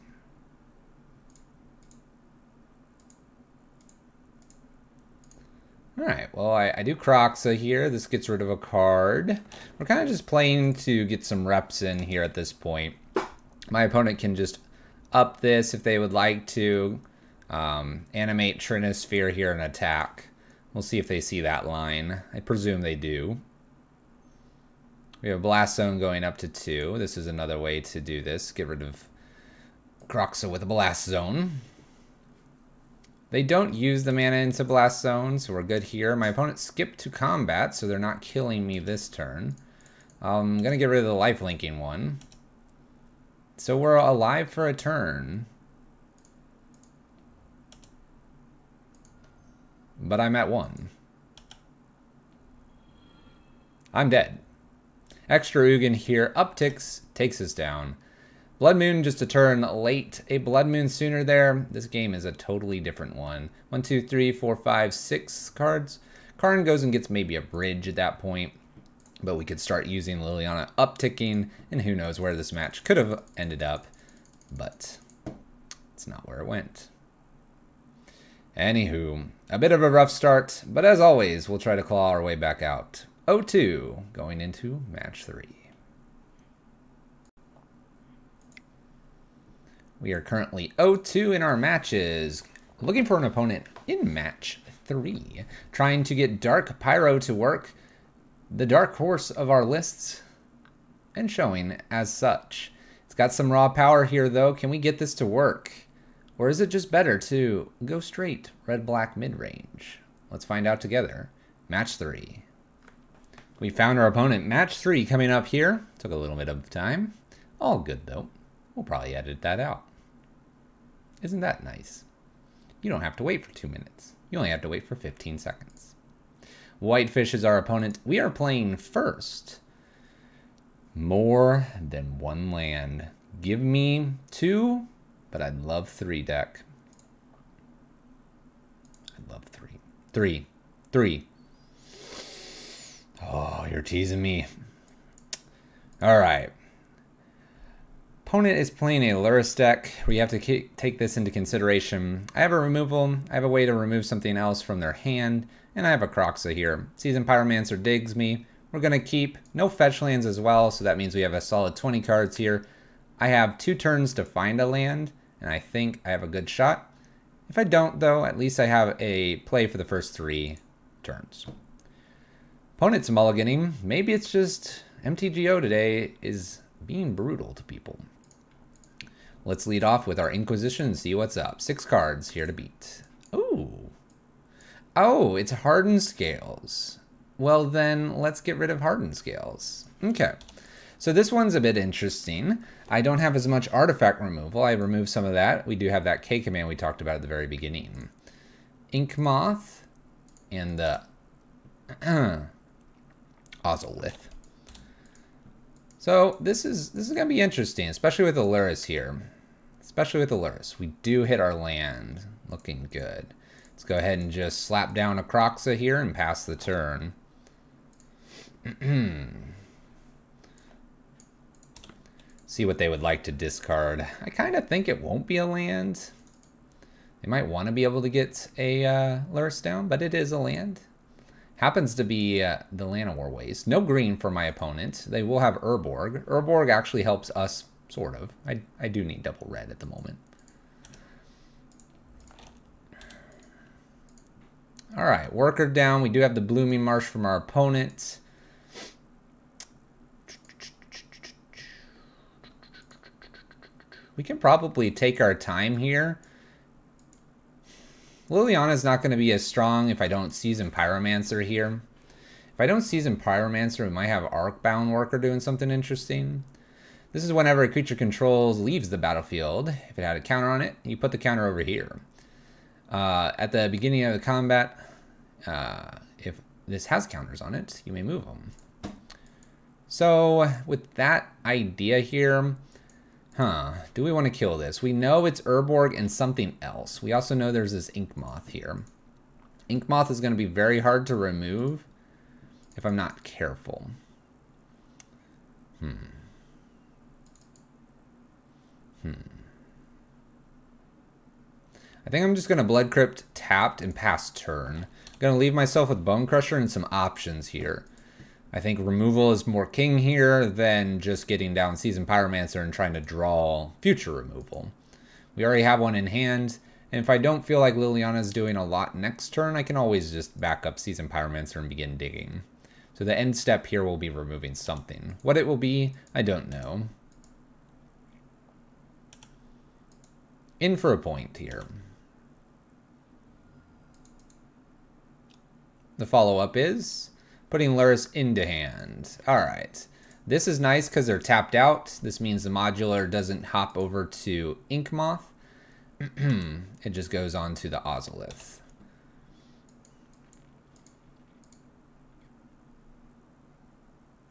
Alright, well, I do Kroxa here. This gets rid of a card. We're kind of just playing to get some reps in here at this point. My opponent can just up this if they would like to. Animate Trinisphere here and attack. We'll see if they see that line. I presume they do. We have Blast Zone going up to 2. This is another way to do this. Get rid of Kroxa with a Blast Zone. They don't use the mana into Blast Zone, so we're good here. My opponent skipped to combat, so they're not killing me this turn. I'm going to get rid of the life-linking one. So we're alive for a turn. But I'm at 1. I'm dead. Extra Ugin here. Upticks takes us down. Blood Moon just a turn late. A Blood Moon sooner there. This game is a totally different one. 1, 2, 3, 4, 5, 6 cards. Karn goes and gets maybe a bridge at that point. But we could start using Liliana upticking. And who knows where this match could have ended up. But it's not where it went. Anywho, a bit of a rough start, but as always, we'll try to claw our way back out. 0-2, going into match 3. We are currently 0-2 in our matches, looking for an opponent in match 3, trying to get Dark Pyro to work, the dark horse of our lists, and showing as such. It's got some raw power here, though. Can we get this to work? Or is it just better to go straight red-black mid-range? Let's find out together. Match 3. We found our opponent. Match 3 coming up here. Took a little bit of time. All good, though. We'll probably edit that out. Isn't that nice? You don't have to wait for 2 minutes. You only have to wait for 15 seconds. Whitefish is our opponent. We are playing first. More than 1 land. Give me 2... but I'd love 3 deck. I'd love 3. 3. 3. Oh, you're teasing me. Alright. Opponent is playing a Lurrus deck. We have to take this into consideration. I have a removal. I have a way to remove something else from their hand. And I have a Kroxa here. Seasoned Pyromancer digs me. We're going to keep no fetch lands as well, so that means we have a solid 20 cards here. I have 2 turns to find a land, and I think I have a good shot. If I don't, though, at least I have a play for the first 3 turns. Opponent's mulliganing. Maybe it's just MTGO today is being brutal to people. Let's lead off with our Inquisition and see what's up. 6 cards here to beat. Ooh. Oh, it's Hardened Scales. Well, then let's get rid of Hardened Scales. Okay. So this one's a bit interesting. I don't have as much artifact removal. I removed some of that. We do have that K command we talked about at the very beginning. Ink Moth and the Ozolith. So this is going to be interesting, especially with Aluris here. Especially with Aluris. We do hit our land. Looking good. Let's go ahead and just slap down a Kroxa here and pass the turn. See what they would like to discard. I kind of think it won't be a land. They might want to be able to get a Aluris down, but it is a land. Happens to be the Llanowar Waste. No green for my opponent. They will have Urborg. Urborg actually helps us, sort of. I do need double red at the moment. Alright, worker down. We do have the Blooming Marsh from our opponent. We can probably take our time here. Liliana's not going to be as strong if I don't Season Pyromancer here. If I don't Season Pyromancer, we might have Arcbound Worker doing something interesting. This is whenever a creature controls leaves the battlefield. If it had a counter on it, you put the counter over here. At the beginning of the combat, if this has counters on it, you may move them. So with that idea here, do we want to kill this? We know it's Urborg and something else. We also know there's this Ink Moth here. Ink Moth is going to be very hard to remove if I'm not careful. I think I'm just going to Blood Crypt tapped and pass turn. I'm going to leave myself with Bone Crusher and some options here. I think removal is more king here than just getting down Season Pyromancer and trying to draw future removal. We already have one in hand, and if I don't feel like Liliana's doing a lot next turn, I can always just back up Season Pyromancer and begin digging. So the end step here will be removing something. What it will be, I don't know. In for a point here. The follow-up is putting Aluris into hand. Alright. This is nice because they're tapped out. This means the modular doesn't hop over to Ink Moth. It just goes on to the Ozolith.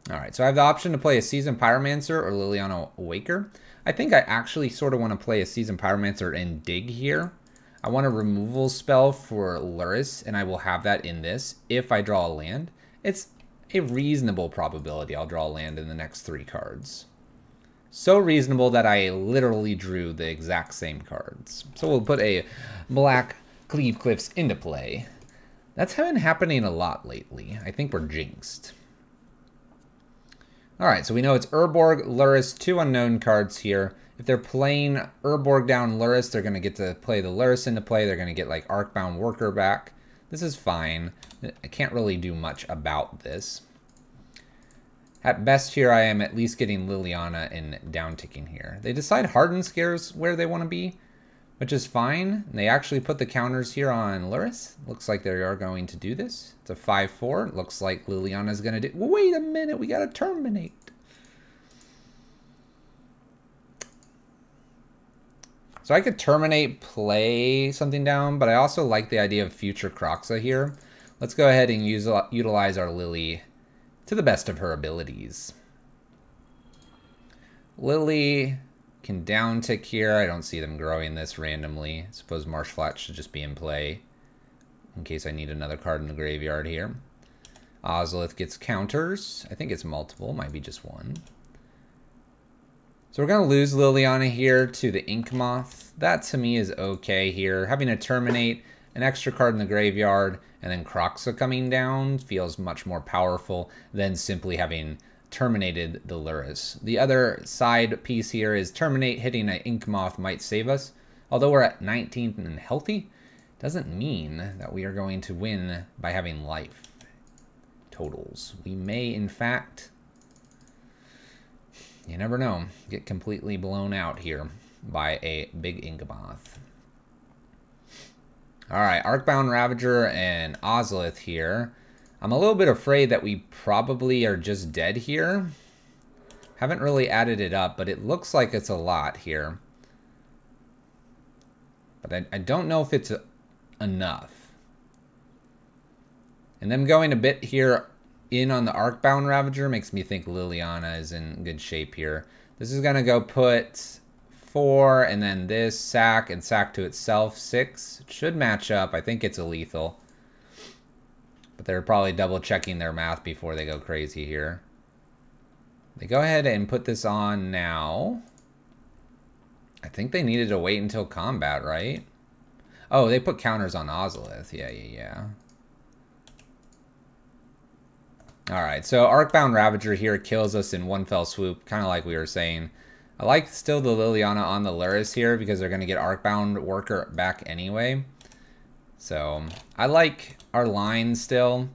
Alright, so I have the option to play a Season Pyromancer or Liliana Awaker. I think I actually sort of want to play a Season Pyromancer and dig here. I want a removal spell for Aluris, and I will have that in this if I draw a land. It's a reasonable probability I'll draw a land in the next 3 cards. So reasonable that I literally drew the exact same cards. So we'll put a black Cleave Cliffs into play. That's been happening a lot lately. I think we're jinxed. Alright, so we know it's Urborg, Aluris, 2 unknown cards here. If they're playing Urborg down Aluris, they're going to get to play the Aluris into play. They're going to get like Arcbound Worker back. This is fine. I can't really do much about this. At best here, I am at least getting Liliana and down-ticking here. They decide Hardened Scales where they want to be, which is fine. And they actually put the counters here on Aluris. Looks like they are going to do this. It's a 5-4. Looks like Liliana's going to do... Wait a minute, we got to terminate. So I could terminate, play something down, but I also like the idea of future Kroxa here. Let's go ahead and utilize our Lily to the best of her abilities. Lily can down tick here. I don't see them growing this randomly. I suppose Marsh Flat should just be in play in case I need another card in the graveyard here. Ozolith gets counters. I think it's multiple, might be just one. So we're going to lose Liliana here to the Ink Moth. That to me is okay here. Having a terminate an extra card in the graveyard, and then Kroxa coming down feels much more powerful than simply having terminated the Lurrus. The other side piece here is terminate. Hitting an Ink Moth might save us. Although we're at 19 and healthy, doesn't mean that we are going to win by having life totals. We may, in fact, you never know, get completely blown out here by a big Ink Moth. Alright, Arcbound Ravager and Ozolith here. I'm a little bit afraid that we probably are just dead here. Haven't really added it up, but it looks like it's a lot here. But I don't know if it's enough. And them going a bit here in on the Arcbound Ravager makes me think Liliana is in good shape here. This is going to go put 4, and then this sack and sack to itself 6. It should match up. I think it's a lethal. But they're probably double checking their math before they go crazy here. They go ahead and put this on now. I think they needed to wait until combat, right? Oh, they put counters on Ozolith. Yeah. Alright, so Arcbound Ravager here kills us in one fell swoop, kind of like we were saying. I like still the Liliana on the Lurrus here because they're going to get Arcbound Worker back anyway. So, I like our line still.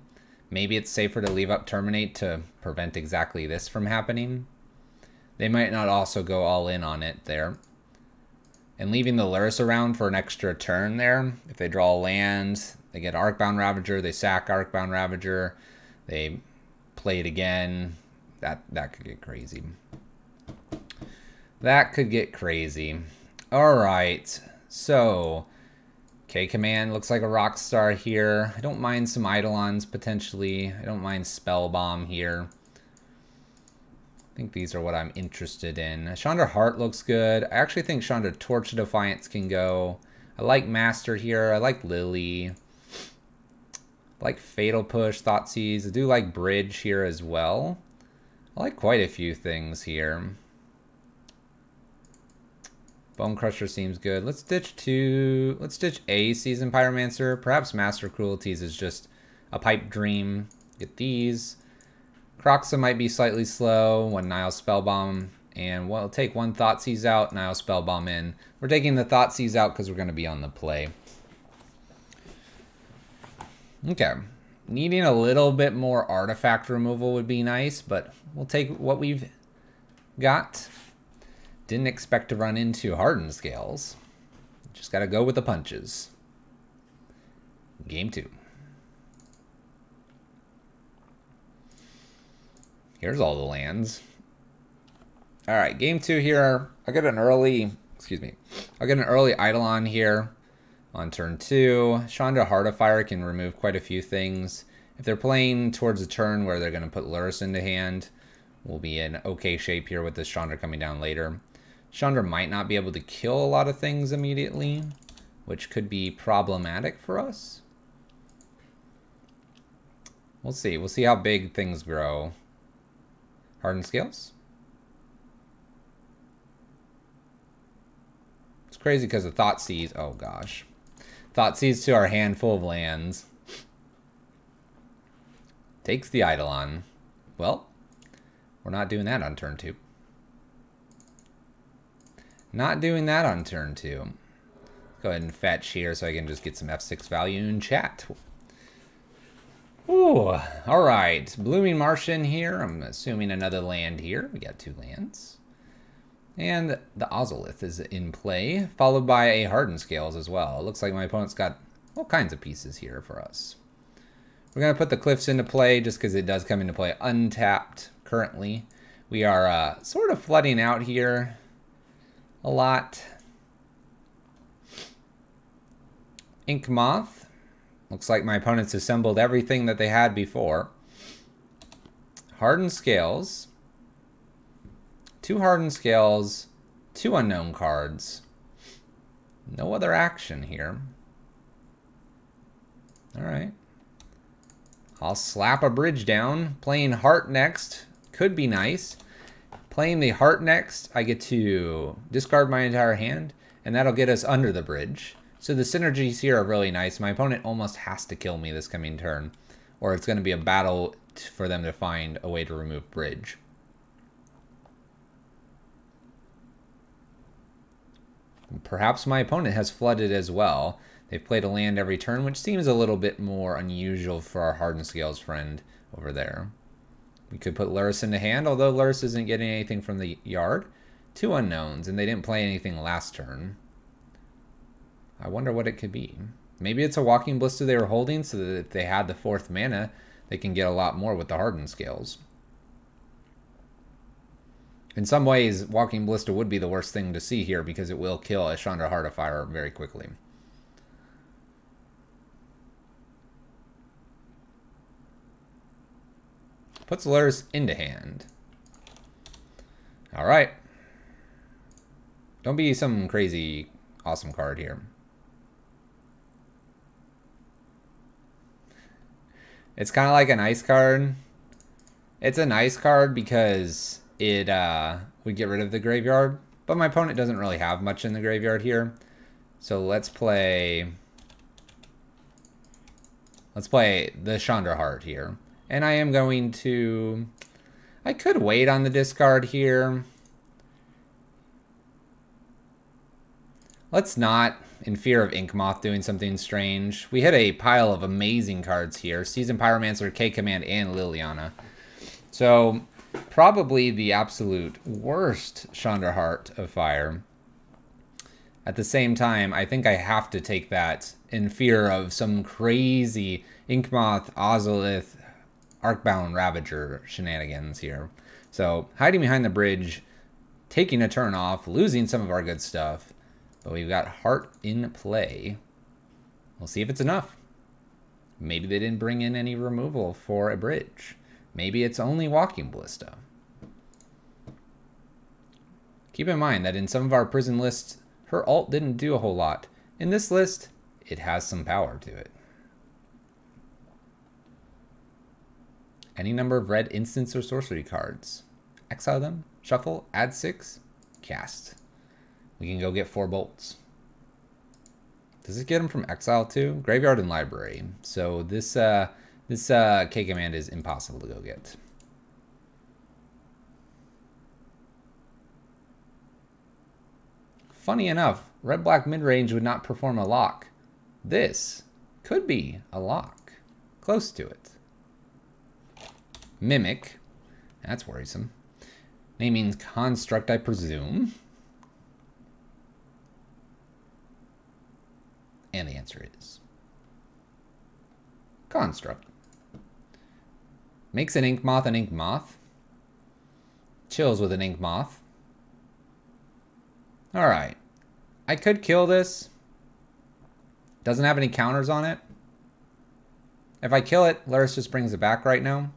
Maybe it's safer to leave up Terminate to prevent exactly this from happening. They might not also go all in on it there. And leaving the Lurrus around for an extra turn there. If they draw a land, they get Arcbound Ravager, they sack Arcbound Ravager, they play it again. That could get crazy. That could get crazy. Alright, so K-Command looks like a rock star here. I don't mind some Eidolons potentially. I don't mind Spell Bomb here. I think these are what I'm interested in. Chandra Heart looks good. I actually think Chandra Torch of Defiance can go. I like Master here. I like Lily. I like Fatal Push, Thoughtseize. I do like Bridge here as well. I like quite a few things here. Bone Crusher seems good. Let's ditch a Seasoned Pyromancer. Perhaps Master Cruelties is just a pipe dream. Get these. Kroxa might be slightly slow. One Nile Spellbomb. And we'll take one Thoughtseize out, Nile Spellbomb in. We're taking the Thoughtseize out because we're going to be on the play. Okay. Needing a little bit more artifact removal would be nice, but we'll take what we've got. Didn't expect to run into Hardened Scales. Just got to go with the punches. Game 2. Here's all the lands. All right, game 2 here. I'll get an early Eidolon here on turn 2. Chandra Heart of Fire can remove quite a few things. If they're playing towards a turn where they're going to put Lurrus into hand, we'll be in okay shape here with this Chandra coming down later. Chandra might not be able to kill a lot of things immediately, which could be problematic for us. We'll see. We'll see how big things grow. Hardened Scales. It's crazy because of Thoughtseize. Oh gosh. Thoughtseize to our hand full of lands. Takes the Eidolon. Well, we're not doing that on turn 2. Not doing that on turn 2. Go ahead and fetch here so I can just get some F6 value in chat. Ooh, alright. Blooming Martian here. I'm assuming another land here. We got 2 lands. And the Ozolith is in play, followed by a Hardened Scales as well. It looks like my opponent's got all kinds of pieces here for us. We're going to put the Cliffs into play just because it does come into play untapped currently. We are sort of flooding out here a lot. Ink Moth. Looks like my opponent's assembled everything that they had before. Hardened Scales. 2 Hardened Scales. 2 unknown cards. No other action here. Alright. I'll slap a bridge down. Playing Heart next. Could be nice. Playing the Heart next, I get to discard my entire hand, and that'll get us under the bridge. So the synergies here are really nice. My opponent almost has to kill me this coming turn, or it's going to be a battle for them to find a way to remove bridge. Perhaps my opponent has flooded as well. They've played a land every turn, which seems a little bit more unusual for our Hardened Scales friend over there. We could put Lurrus into hand, although Lurrus isn't getting anything from the yard. 2 unknowns, and they didn't play anything last turn. I wonder what it could be. Maybe it's a Walking Ballista they were holding so that if they had the 4th mana, they can get a lot more with the Hardened Scales. In some ways, Walking Ballista would be the worst thing to see here because it will kill a Chandra Heart of Fire very quickly. Puts Lurrus into hand. Alright. Don't be some crazy awesome card here. It's kind of like a nice card. It's a nice card because it would get rid of the graveyard, but my opponent doesn't really have much in the graveyard here. So let's play the Chandra Heart here. And I am going to... I could wait on the discard here. Let's not, in fear of Inkmoth doing something strange. We hit a pile of amazing cards here. Seasoned Pyromancer, K-Command, and Liliana. So, probably the absolute worst Chandra Heart of Fire. At the same time, I think I have to take that in fear of some crazy Inkmoth, Ozolith, Arcbound Ravager shenanigans here. So, hiding behind the bridge, taking a turn off, losing some of our good stuff. But we've got Heart in play. We'll see if it's enough. Maybe they didn't bring in any removal for a bridge. Maybe it's only Walking Ballista. Keep in mind that in some of our prison lists, her ult didn't do a whole lot. In this list, it has some power to it. Any number of red instants or sorcery cards. Exile them, shuffle, add 6, cast. We can go get 4 bolts. Does it get them from exile too? Graveyard and library. So this K-Command is impossible to go get. Funny enough, red-black mid-range would not perform a lock. This could be a lock. Close to it. Mimic. That's worrisome. Naming construct, I presume. And the answer is construct. Makes an Inkmoth an Inkmoth. Chills with an Inkmoth. Alright. I could kill this. Doesn't have any counters on it. If I kill it, Lurrus just brings it back right now.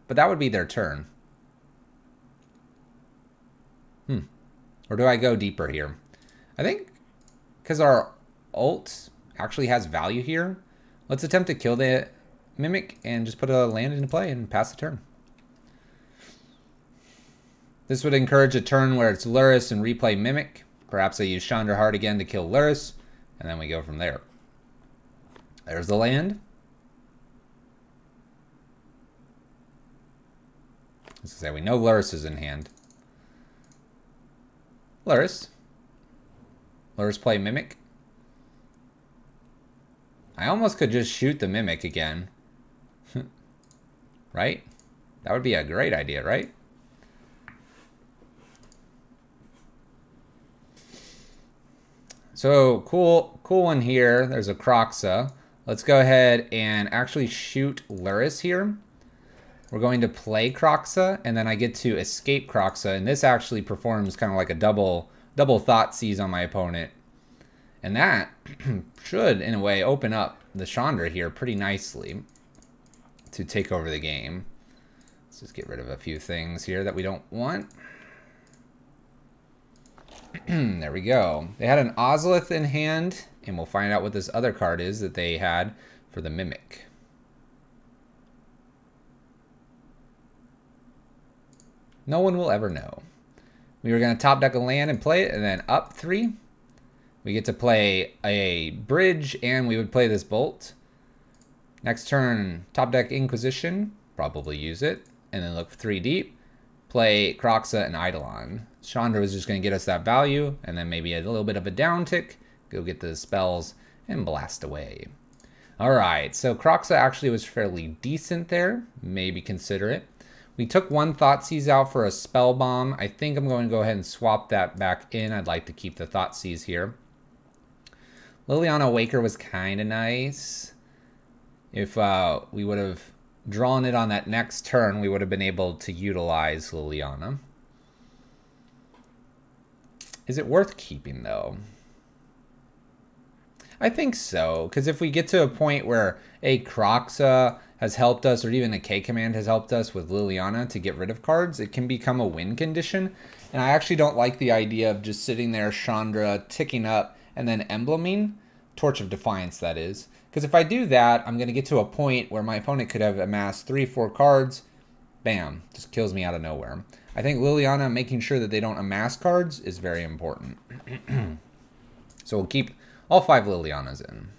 But that would be their turn. Or do I go deeper here? I think because our ult actually has value here, let's attempt to kill the Mimic and just put a land into play and pass the turn. This would encourage a turn where it's Lurrus and replay Mimic. Perhaps I use Chandra Heart again to kill Lurrus, and then we go from there. There's the land. As I say, we know Lurrus is in hand. Lurrus play Mimic. I almost could just shoot the Mimic again. Right? That would be a great idea, right? So, cool one here. There's a Kroxa. Let's go ahead and actually shoot Lurrus here. We're going to play Kroxa, and then I get to escape Kroxa, and this actually performs kind of like a double Thoughtseize on my opponent. And that should, in a way, open up the Chandra here pretty nicely to take over the game. Let's just get rid of a few things here that we don't want. There we go. They had an Ozolith in hand, and we'll find out what this other card is that they had for the Mimic. No one will ever know. We were going to top deck a land and play it, and then up 3. We get to play a bridge, and we would play this bolt. Next turn, top deck Inquisition, probably use it, and then look 3 deep. Play Kroxa and Eidolon. Chandra was just going to get us that value, and then maybe a little bit of a down tick, go get the spells, and blast away. Alright, so Kroxa actually was fairly decent there. Maybe consider it. We took one Thoughtseize out for a Spell Bomb. I think I'm going to go ahead and swap that back in. I'd like to keep the Thoughtseize here. Liliana Waker was kind of nice. If we would have drawn it on that next turn, we would have been able to utilize Liliana. Is it worth keeping, though? I think so, because if we get to a point where a Kroxa has helped us, or even a K-Command has helped us with Liliana to get rid of cards, it can become a win condition. And I actually don't like the idea of just sitting there, Chandra, ticking up, and then embleming. Torch of Defiance, that is. Because if I do that, I'm going to get to a point where my opponent could have amassed 3-4 cards. Bam, just kills me out of nowhere. I think Liliana making sure that they don't amass cards is very important. So we'll keep all 5 Lilianas in.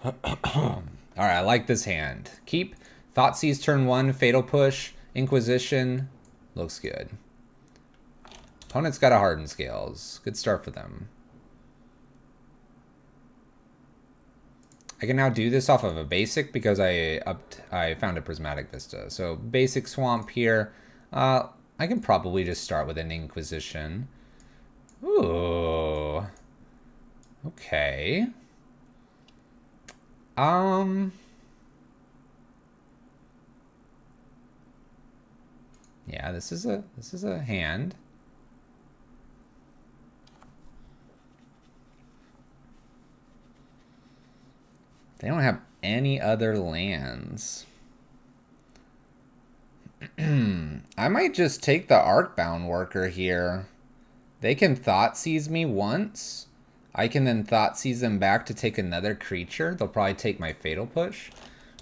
Alright, I like this hand. Keep. Thoughtseize turn 1, Fatal Push, Inquisition. Looks good. Opponent's got a Hardened Scales. Good start for them. I can now do this off of a basic because I found a Prismatic Vista. So basic Swamp here. I can probably just start with an Inquisition. Ooh. Okay. Yeah, this is a hand. They don't have any other lands. I might just take the Arcbound Worker here. They can Thoughtseize me once. I can then Thoughtseize them back to take another creature. They'll probably take my Fatal Push.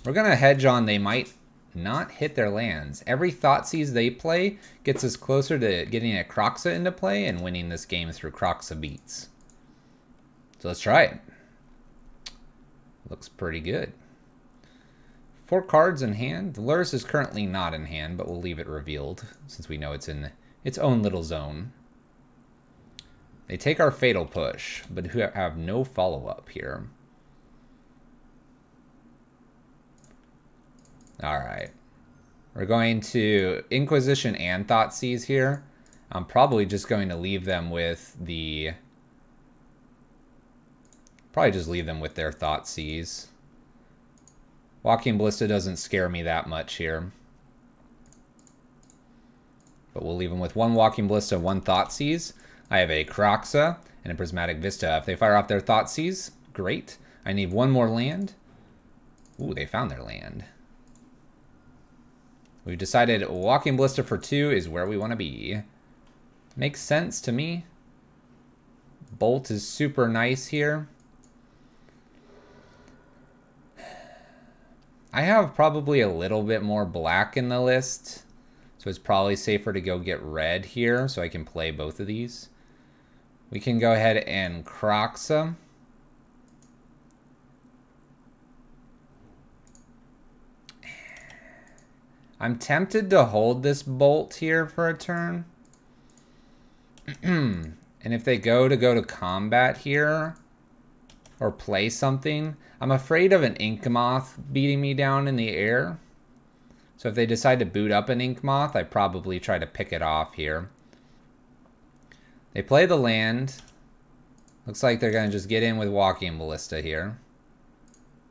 We're going to hedge on they might not hit their lands. Every Thoughtseize they play gets us closer to getting a Kroxa into play and winning this game through Kroxa beats. So let's try it. Looks pretty good. 4 cards in hand. The Lurrus is currently not in hand, but we'll leave it revealed since we know it's in its own little zone. They take our Fatal Push, but who have no follow-up here. Alright. We're going to Inquisition and Thoughtseize here. I'm probably just going to leave them with the... Probably just leave them with their Thoughtseize. Walking Ballista doesn't scare me that much here. But we'll leave them with 1 Walking Ballista, 1 Thoughtseize. I have a Kroxa and a Prismatic Vista. If they fire off their Thoughtseize, great. I need 1 more land. Ooh, they found their land. We've decided Walking Ballista for 2 is where we want to be. Makes sense to me. Bolt is super nice here. I have probably a little bit more black in the list, so it's probably safer to go get red here so I can play both of these. We can go ahead and Kroxa. I'm tempted to hold this bolt here for a turn. And if they go to combat here, or play something, I'm afraid of an Inkmoth beating me down in the air. So if they decide to boot up an Inkmoth, I probably try to pick it off here. They play the land. Looks like they're going to just get in with Walking Ballista here.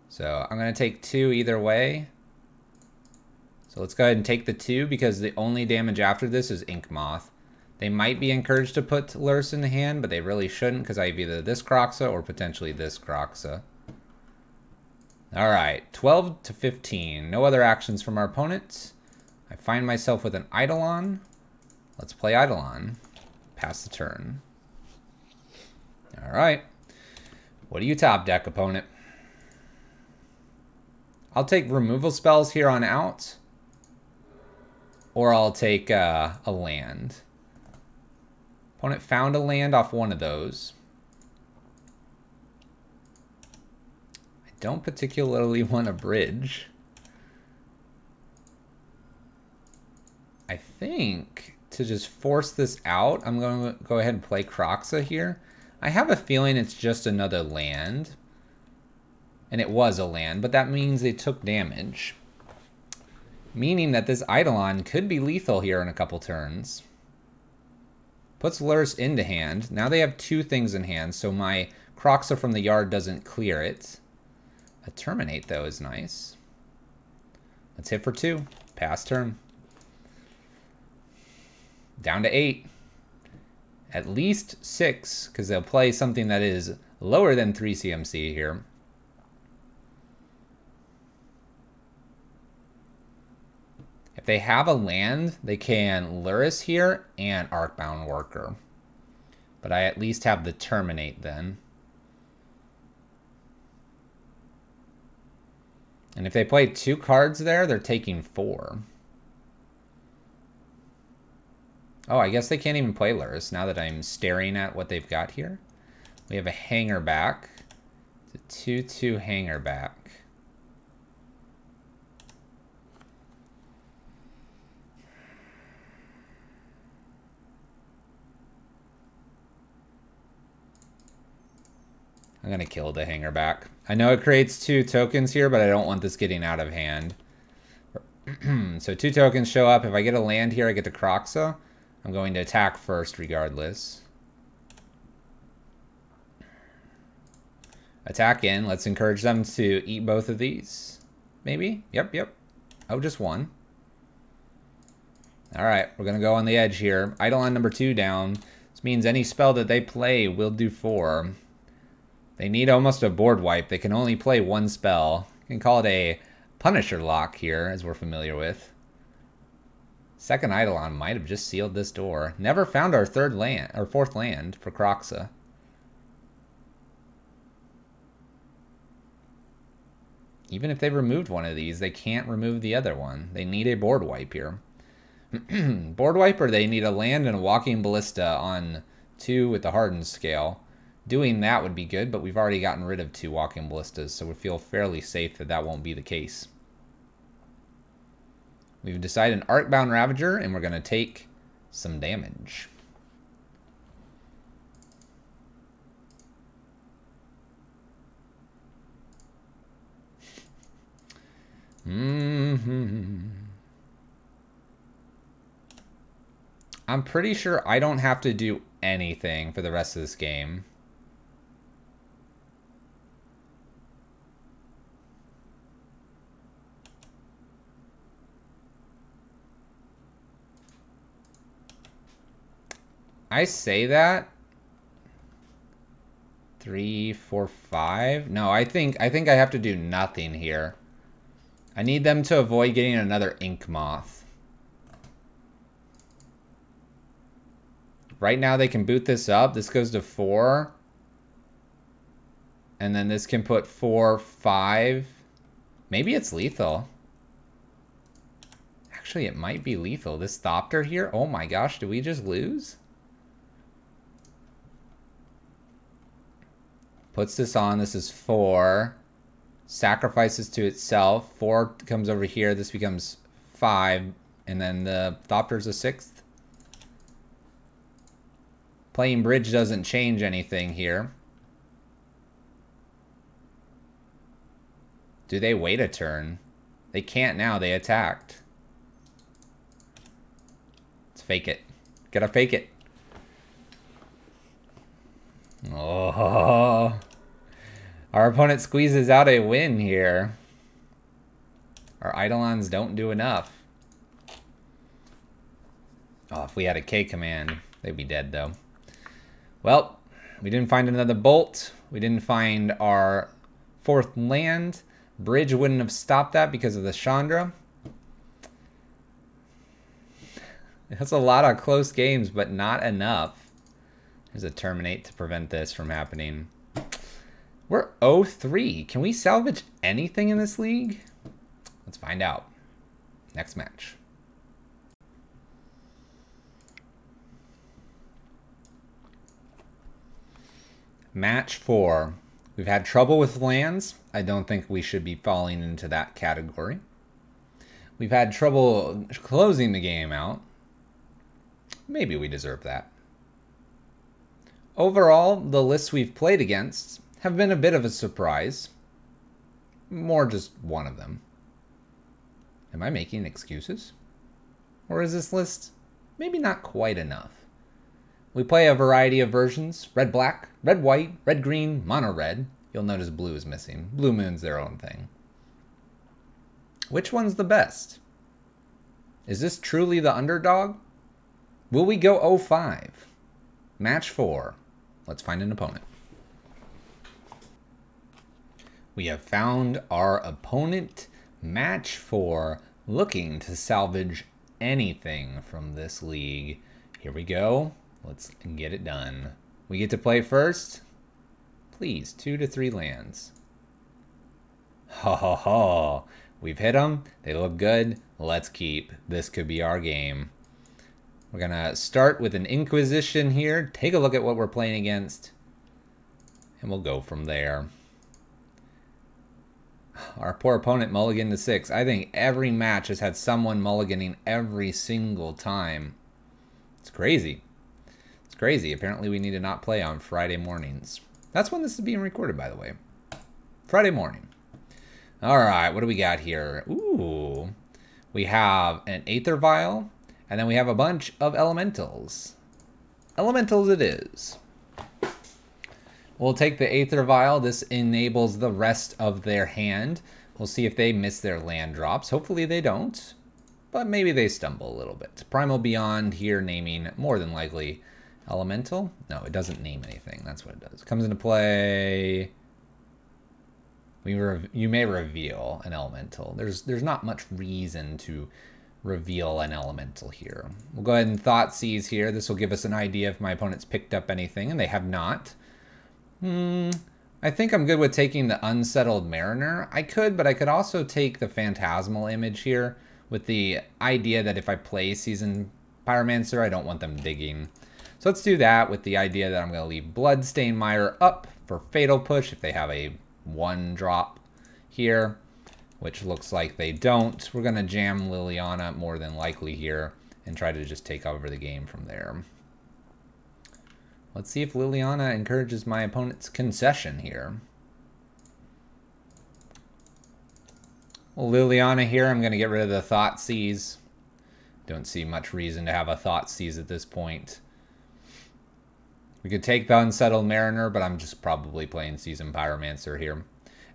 So I'm going to take 2 either way. So let's go ahead and take the 2 because the only damage after this is Inkmoth. They might be encouraged to put Lurrus in the hand, but they really shouldn't because I have either this Kroxa or potentially this Kroxa. Alright, 12 to 15. No other actions from our opponents. I find myself with an Eidolon. Let's play Eidolon. Pass the turn. Alright. What do you top deck, opponent? I'll take removal spells here on out. Or I'll take a land. Opponent found a land off one of those. don't particularly want a bridge. I think to just force this out, I'm going to go ahead and play Kroxa here. I have a feeling it's just another land. And it was a land, but that means they took damage. Meaning that this Eidolon could be lethal here in a couple turns. Puts Lurrus into hand. Now they have two things in hand, so my Kroxa from the yard doesn't clear it. A Terminate, though, is nice. Let's hit for 2. Pass turn. Down to 8. At least 6, because they'll play something that is lower than 3 CMC here. If they have a land, they can Lurrus here and Arcbound Worker. But I at least have the Terminate then. And if they play 2 cards there, they're taking 4. Oh, I guess they can't even play Lurrus now that I'm staring at what they've got here. We have a Hanger Back. It's a 2/2 Hanger Back. I'm going to kill the Hanger Back. I know it creates 2 tokens here, but I don't want this getting out of hand. So 2 tokens show up. If I get a land here, I get the Kroxa. I'm going to attack first regardless. Attack in. Let's encourage them to eat both of these. Maybe? Yep. Oh, just 1. Alright, we're going to go on the edge here. Eidolon number 2 down. This means any spell that they play will do 4. They need almost a board wipe. They can only play 1 spell. You can call it a Punisher lock here, as we're familiar with. Second Eidolon might have just sealed this door. Never found our 4th land for Kroxa. Even if they removed one of these, they can't remove the other one. They need a board wipe here. Board wipe, or they need a land and a Walking Ballista on 2 with the Hardened scale. Doing that would be good, but we've already gotten rid of 2 Walking Ballistas, so we feel fairly safe that that won't be the case. We've decided an Arcbound Ravager, and we're going to take some damage. I'm pretty sure I don't have to do anything for the rest of this game. I say that. 3, 4, 5. No, I think I have to do nothing here. I need them to avoid getting another Ink Moth. Right now they can boot this up. This goes to 4. And then this can put 4, 5. Maybe it's lethal. Actually, it might be lethal. This Thopter here. Oh my gosh, did we just lose? Puts this on. This is 4. Sacrifices to itself. 4 comes over here. This becomes 5. And then the Thopter's a 6th. Playing bridge doesn't change anything here. Do they wait a turn? They can't now. They attacked. Let's fake it. Gotta fake it. Oh, our opponent squeezes out a win here. Our Eidolons don't do enough. Oh, if we had a K command, they'd be dead though. Well, we didn't find another bolt. We didn't find our 4th land. Bridge wouldn't have stopped that because of the Chandra. That's a lot of close games, but not enough. There's a Terminate to prevent this from happening. We're 0-3. Can we salvage anything in this league? Let's find out. Next match. Match 4. We've had trouble with lands. I don't think we should be falling into that category. We've had trouble closing the game out. Maybe we deserve that. Overall, the lists we've played against have been a bit of a surprise. More just one of them. Am I making excuses? Or is this list maybe not quite enough? We play a variety of versions: red black, red white, red green, mono red. You'll notice blue is missing. Blue moon's their own thing. Which one's the best? Is this truly the underdog? Will we go 0-5? Match 4. Let's find an opponent. We have found our opponent. Match 4, looking to salvage anything from this league. Here we go. Let's get it done. We get to play first. Please, 2 to 3 lands. Ha ha ha. We've hit them. They look good. Let's keep. This could be our game. We're going to start with an Inquisition here. Take a look at what we're playing against. And we'll go from there. Our poor opponent mulliganed to 6. I think every match has had someone mulliganing every single time. It's crazy. It's crazy. Apparently we need to not play on Friday mornings. That's when this is being recorded, by the way. Friday morning. Alright, what do we got here? Ooh. We have an Aether Vial, and then we have a bunch of Elementals. Elementals it is. We'll take the Aether Vial. This enables the rest of their hand. We'll see if they miss their land drops. Hopefully they don't, but maybe they stumble a little bit. Primal Beyond here naming more than likely Elemental. No, it doesn't name anything. That's what it does. Comes into play. You may reveal an Elemental. There's not much reason to reveal an Elemental here. We'll go ahead and Thoughtseize here. This will give us an idea if my opponent's picked up anything, and they have not. I think I'm good with taking the Unsettled Mariner. I could, but I could also take the Phantasmal Image here with the idea that if I play Seasoned Pyromancer, I don't want them digging. So let's do that with the idea that I'm going to leave Bloodstained Mire up for Fatal Push if they have a 1-drop here, which looks like they don't. We're going to jam Liliana more than likely here and try to just take over the game from there. Let's see if Liliana encourages my opponent's concession here. Well, Liliana here, I'm going to get rid of the Thoughtseize. Don't see much reason to have a Thoughtseize at this point. We could take the Unsettled Mariner, but I'm just probably playing Seasoned Pyromancer here.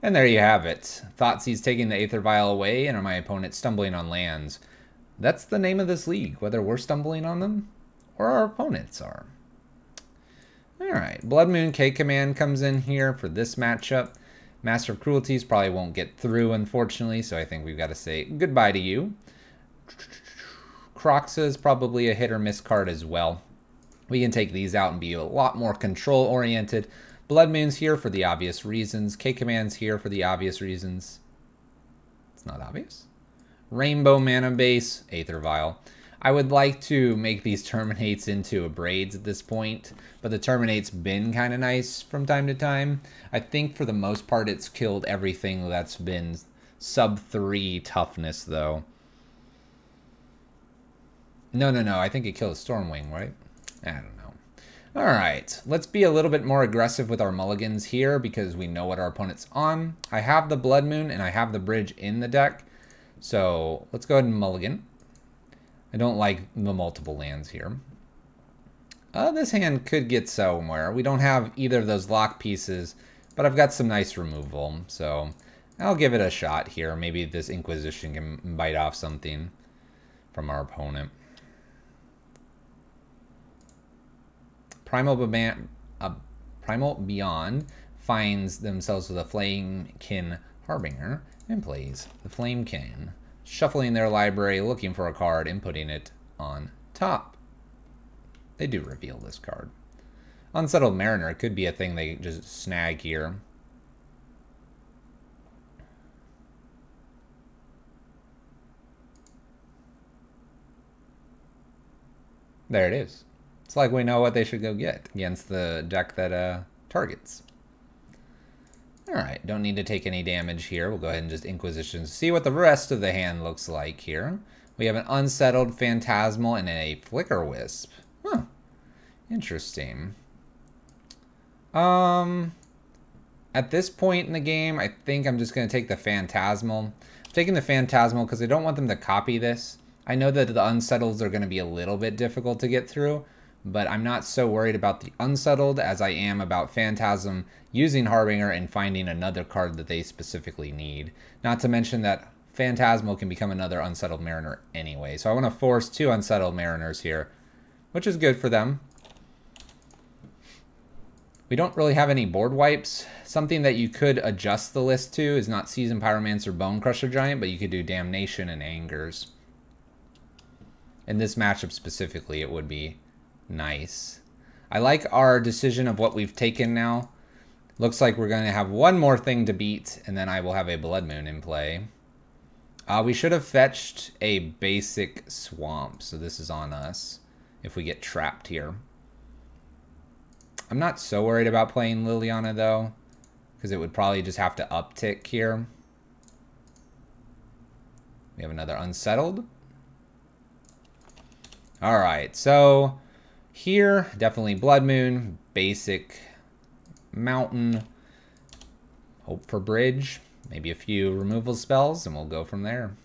And there you have it. Thoughtseize taking the Aether Vial away, and my opponent stumbling on lands. That's the name of this league, whether we're stumbling on them or our opponents are. Alright, Blood Moon K-Command comes in here for this matchup. Master of Cruelties probably won't get through, unfortunately, so I think we've got to say goodbye to you. Kroxa is probably a hit or miss card as well. We can take these out and be a lot more control-oriented. Blood Moon's here for the obvious reasons. K-Command's here for the obvious reasons. It's not obvious. Rainbow Mana Base, Aether Vial. I would like to make these Terminates into Abrades at this point, but the Terminate's been kind of nice from time to time. I think for the most part it's killed everything that's been sub 3 toughness though. No, I think it kills Stormwing, right? I don't know. Alright, let's be a little bit more aggressive with our mulligans here because we know what our opponent's on. I have the Blood Moon and I have the Bridge in the deck, so let's go ahead and mulligan. I don't like the multiple lands here. This hand could get somewhere. We don't have either of those lock pieces, but I've got some nice removal, so I'll give it a shot here. Maybe this Inquisition can bite off something from our opponent. Primal Beyond finds themselves with a Flamekin Harbinger and plays the Flamekin, shuffling their library, looking for a card, and putting it on top. They do reveal this card. Unsettled Mariner could be a thing they just snag here. There it is. It's like we know what they should go get against the deck that targets. Alright, don't need to take any damage here. We'll go ahead and just Inquisition. See what the rest of the hand looks like here. We have an Unsettled, Phantasmal, and a Flicker Wisp. Huh. Interesting. At this point in the game, I think I'm just going to take the Phantasmal. I'm taking the Phantasmal because I don't want them to copy this. I know that the Unsettleds are going to be a little bit difficult to get through, but I'm not so worried about the Unsettled as I am about Phantasm using Harbinger and finding another card that they specifically need. Not to mention that Phantasmal can become another Unsettled Mariner anyway. So I want to force 2 Unsettled Mariners here, which is good for them. We don't really have any board wipes. Something that you could adjust the list to is not Seasoned Pyromancer, Bone Crusher Giant, but you could do Damnation and Angers. In this matchup specifically, it would be nice. I like our decision of what we've taken now. Looks like we're going to have one more thing to beat, and then I will have a Blood Moon in play. We should have fetched a basic Swamp, so this is on us if we get trapped here. I'm not so worried about playing Liliana, though, because it would probably just have to uptick here. We have another Unsettled. Alright, so here, definitely Blood Moon, basic Mountain, hope for Bridge, maybe a few removal spells, and we'll go from there.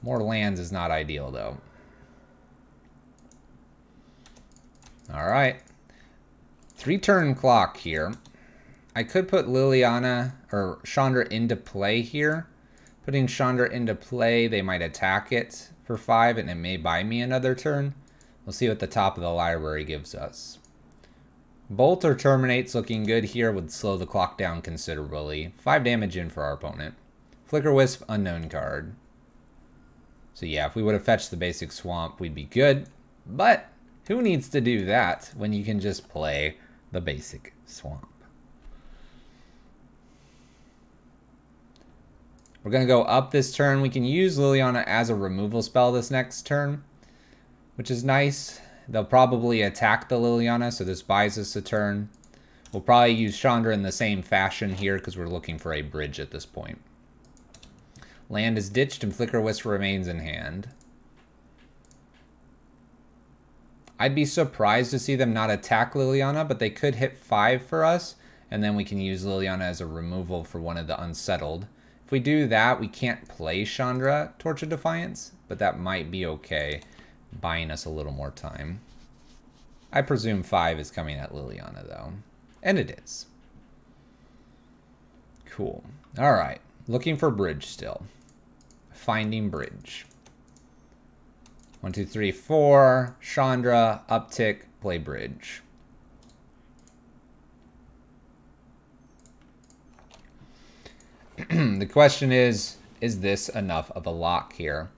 More lands is not ideal, though. Alright. 3-turn clock here. I could put Liliana or Chandra into play here. Putting Chandra into play, they might attack it for 5, and it may buy me another turn. We'll see what the top of the library gives us. Bolt or Terminate's looking good here, would slow the clock down considerably. 5 damage in for our opponent. Flicker Wisp, unknown card. So yeah, if we would have fetched the basic Swamp, we'd be good. But who needs to do that when you can just play the basic Swamp? We're going to go up this turn. We can use Liliana as a removal spell this next turn, which is nice. They'll probably attack the Liliana, so this buys us a turn. We'll probably use Chandra in the same fashion here because we're looking for a bridge at this point. Land is ditched and Flicker Wisp remains in hand. I'd be surprised to see them not attack Liliana, but they could hit 5 for us, and then we can use Liliana as a removal for one of the Unsettled. If we do that, we can't play Chandra Torch of Defiance, but that might be okay, buying us a little more time. I presume 5 is coming at Liliana, though. And it is. Cool. Alright. Looking for bridge still. Finding bridge. 1, 2, 3, 4. Chandra, uptick, play bridge. The question is this enough of a lock here?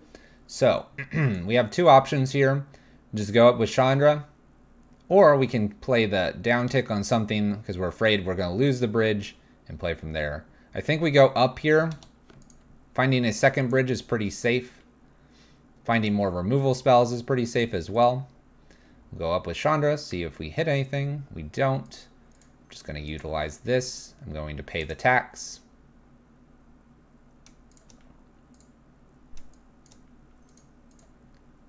So, we have 2 options here. Just go up with Chandra, or we can play the down tick on something because we're afraid we're going to lose the bridge and play from there. I think we go up here. Finding a second bridge is pretty safe. Finding more removal spells is pretty safe as well. We'll go up with Chandra, see if we hit anything. We don't. I'm just going to utilize this. I'm going to pay the tax.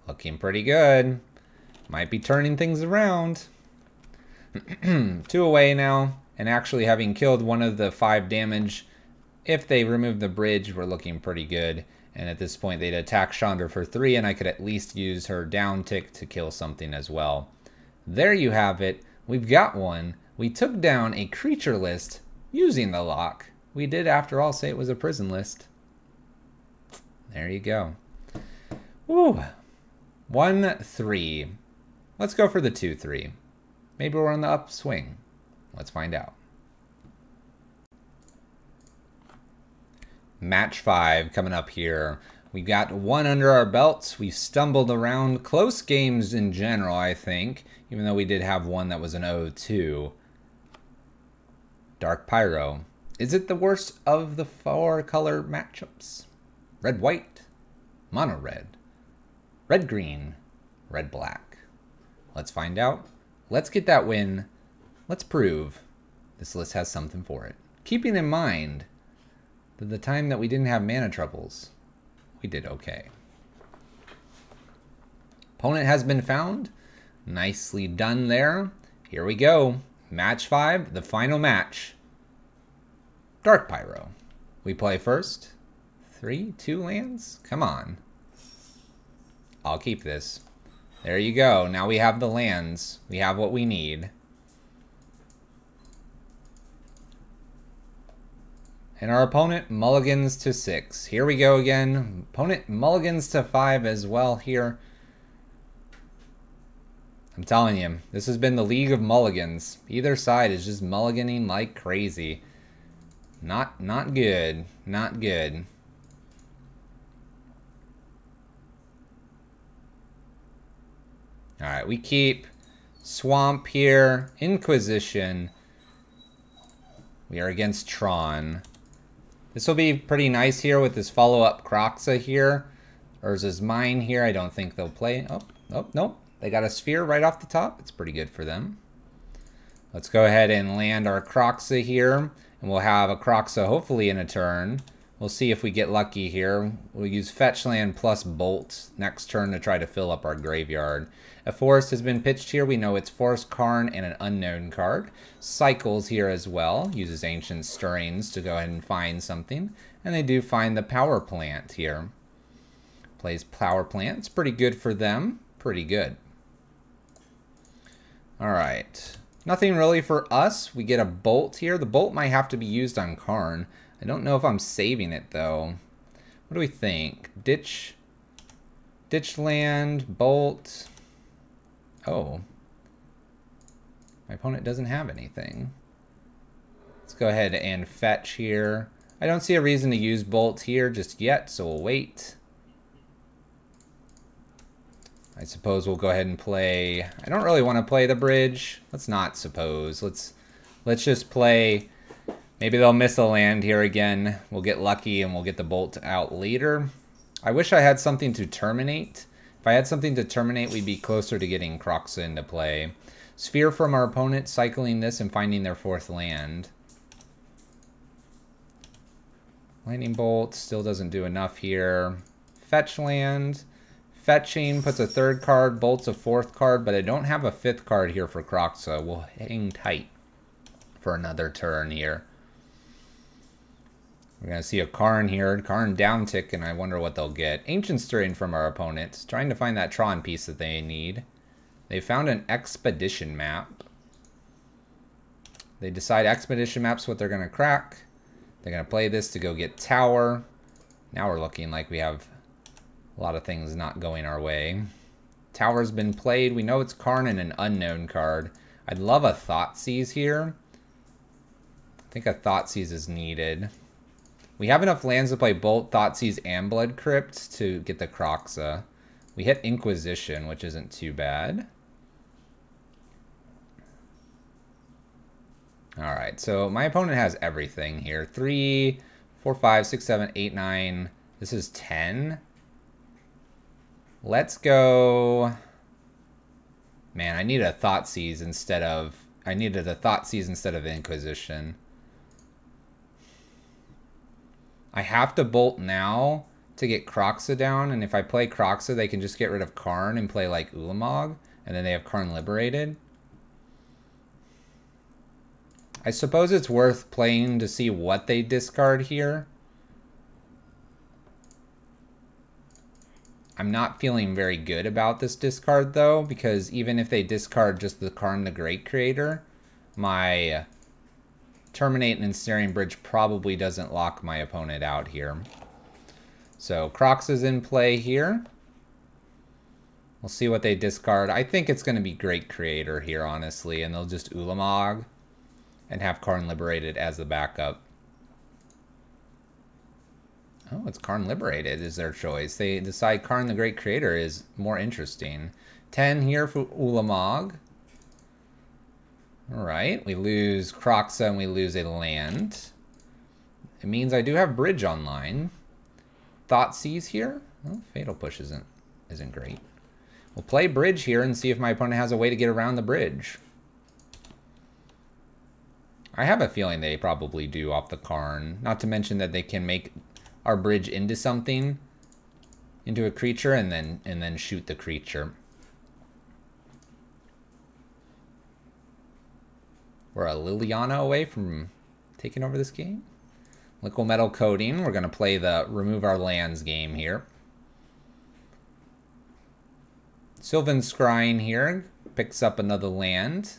Looking pretty good. Might be turning things around. 2 away now. And actually having killed one of the 5 damage, if they remove the bridge, we're looking pretty good. And at this point, they'd attack Chandra for 3, and I could at least use her down tick to kill something as well. There you have it. We've got one. We took down a creature list using the lock. We did, after all, say it was a prison list. There you go. Woo. 1, 3. Let's go for the 2, 3. Maybe we're on the upswing. Let's find out. Match 5 coming up here. We got 1 under our belts. We've stumbled around close games in general, I think, even though we did have one that was an 0-2. Dark Pyro. Is it the worst of the 4 color matchups? Red-white, mono-red, red-green, red-black. Let's find out. Let's get that win. Let's prove this list has something for it. Keeping in mind that the time that we didn't have mana troubles, we did okay. Opponent has been found. Nicely done there. Here we go. Match 5, the final match. Dark Pyro. We play first. 3, 2 lands? Come on. I'll keep this. There you go. Now we have the lands. We have what we need. And our opponent mulligans to 6. Here we go again. Opponent mulligans to 5 as well here. I'm telling you, this has been the League of Mulligans. Either side is just mulliganing like crazy. Not good. Not good. Alright, we keep Swamp here. Inquisition. We are against Tron. This will be pretty nice here with this follow-up Kroxa here. Urza's Mine here. I don't think they'll play. Oh, nope. They got a sphere right off the top. It's pretty good for them. Let's go ahead and land our Kroxa here. And we'll have a Kroxa hopefully in a turn. We'll see if we get lucky here. We'll use Fetch Land plus Bolt next turn to try to fill up our graveyard. A Forest has been pitched here. We know it's Forest Karn and an unknown card. Cycles here as well. Uses Ancient Stirrings to go ahead and find something. And they do find the Power Plant here. Plays Power Plant. It's pretty good for them. Pretty good. Alright. Nothing really for us. We get a Bolt here. The Bolt might have to be used on Karn. I don't know if I'm saving it though. What do we think? Ditch land, Bolt. Oh. My opponent doesn't have anything. Let's go ahead and fetch here. I don't see a reason to use Bolt here just yet, so we'll wait. I suppose we'll go ahead and play. I don't really want to play the bridge. Let's not suppose. Let's just play. Maybe they'll miss a land here again. We'll get lucky and we'll get the Bolt out later. I wish I had something to terminate. If I had something to terminate, we'd be closer to getting Kroxa into play. Sphere from our opponent, cycling this and finding their 4th land. Lightning Bolt still doesn't do enough here. Fetch land. Fetching puts a 3rd card, Bolt's a 4th card, but I don't have a 5th card here for Kroxa. We'll hang tight for another turn here. We're going to see a Karn here. Karn down tick, and I wonder what they'll get. Ancient Stirring from our opponents. Trying to find that Tron piece that they need. They found an Expedition map. They decide Expedition map's what they're going to crack. They're going to play this to go get Tower. Now we're looking like we have a lot of things not going our way. Tower's been played. We know it's Karn and an unknown card. I'd love a Thoughtseize here. I think a Thoughtseize is needed. We have enough lands to play Bolt, Thoughtseize, and Blood Crypt to get the Kroxa. We hit Inquisition, which isn't too bad. Alright, so my opponent has everything here. 3, 4, 5, 6, 7, 8, 9. This is 10. Let's go. Man, I need a Thoughtseize instead of. I needed a Thoughtseize instead of Inquisition. I have to Bolt now to get Kroxa down, and if I play Kroxa, they can just get rid of Karn and play like Ulamog, and then they have Karn liberated. I suppose it's worth playing to see what they discard here. I'm not feeling very good about this discard though, because even if they discard just the Karn the Great Creator, my Terminate and Ensnaring Bridge probably doesn't lock my opponent out here. So Kroxa's in play here. We'll see what they discard. I think it's going to be Great Creator here, honestly, and they'll just Ulamog and have Karn liberated as the backup. Oh, it's Karn liberated is their choice. They decide Karn the Great Creator is more interesting. 10 here for Ulamog. Alright, we lose Kroxa and we lose a land. It means I do have Bridge online. Thoughtseize here? Well, Fatal Push isn't great. We'll play Bridge here and see if my opponent has a way to get around the bridge. I have a feeling they probably do off the Karn. Not to mention that they can make our bridge into something, into a creature, and then shoot the creature. We're a Liliana away from taking over this game. Liquid Metal Coating. We're going to play the remove our lands game here. Sylvan Scrying here picks up another land.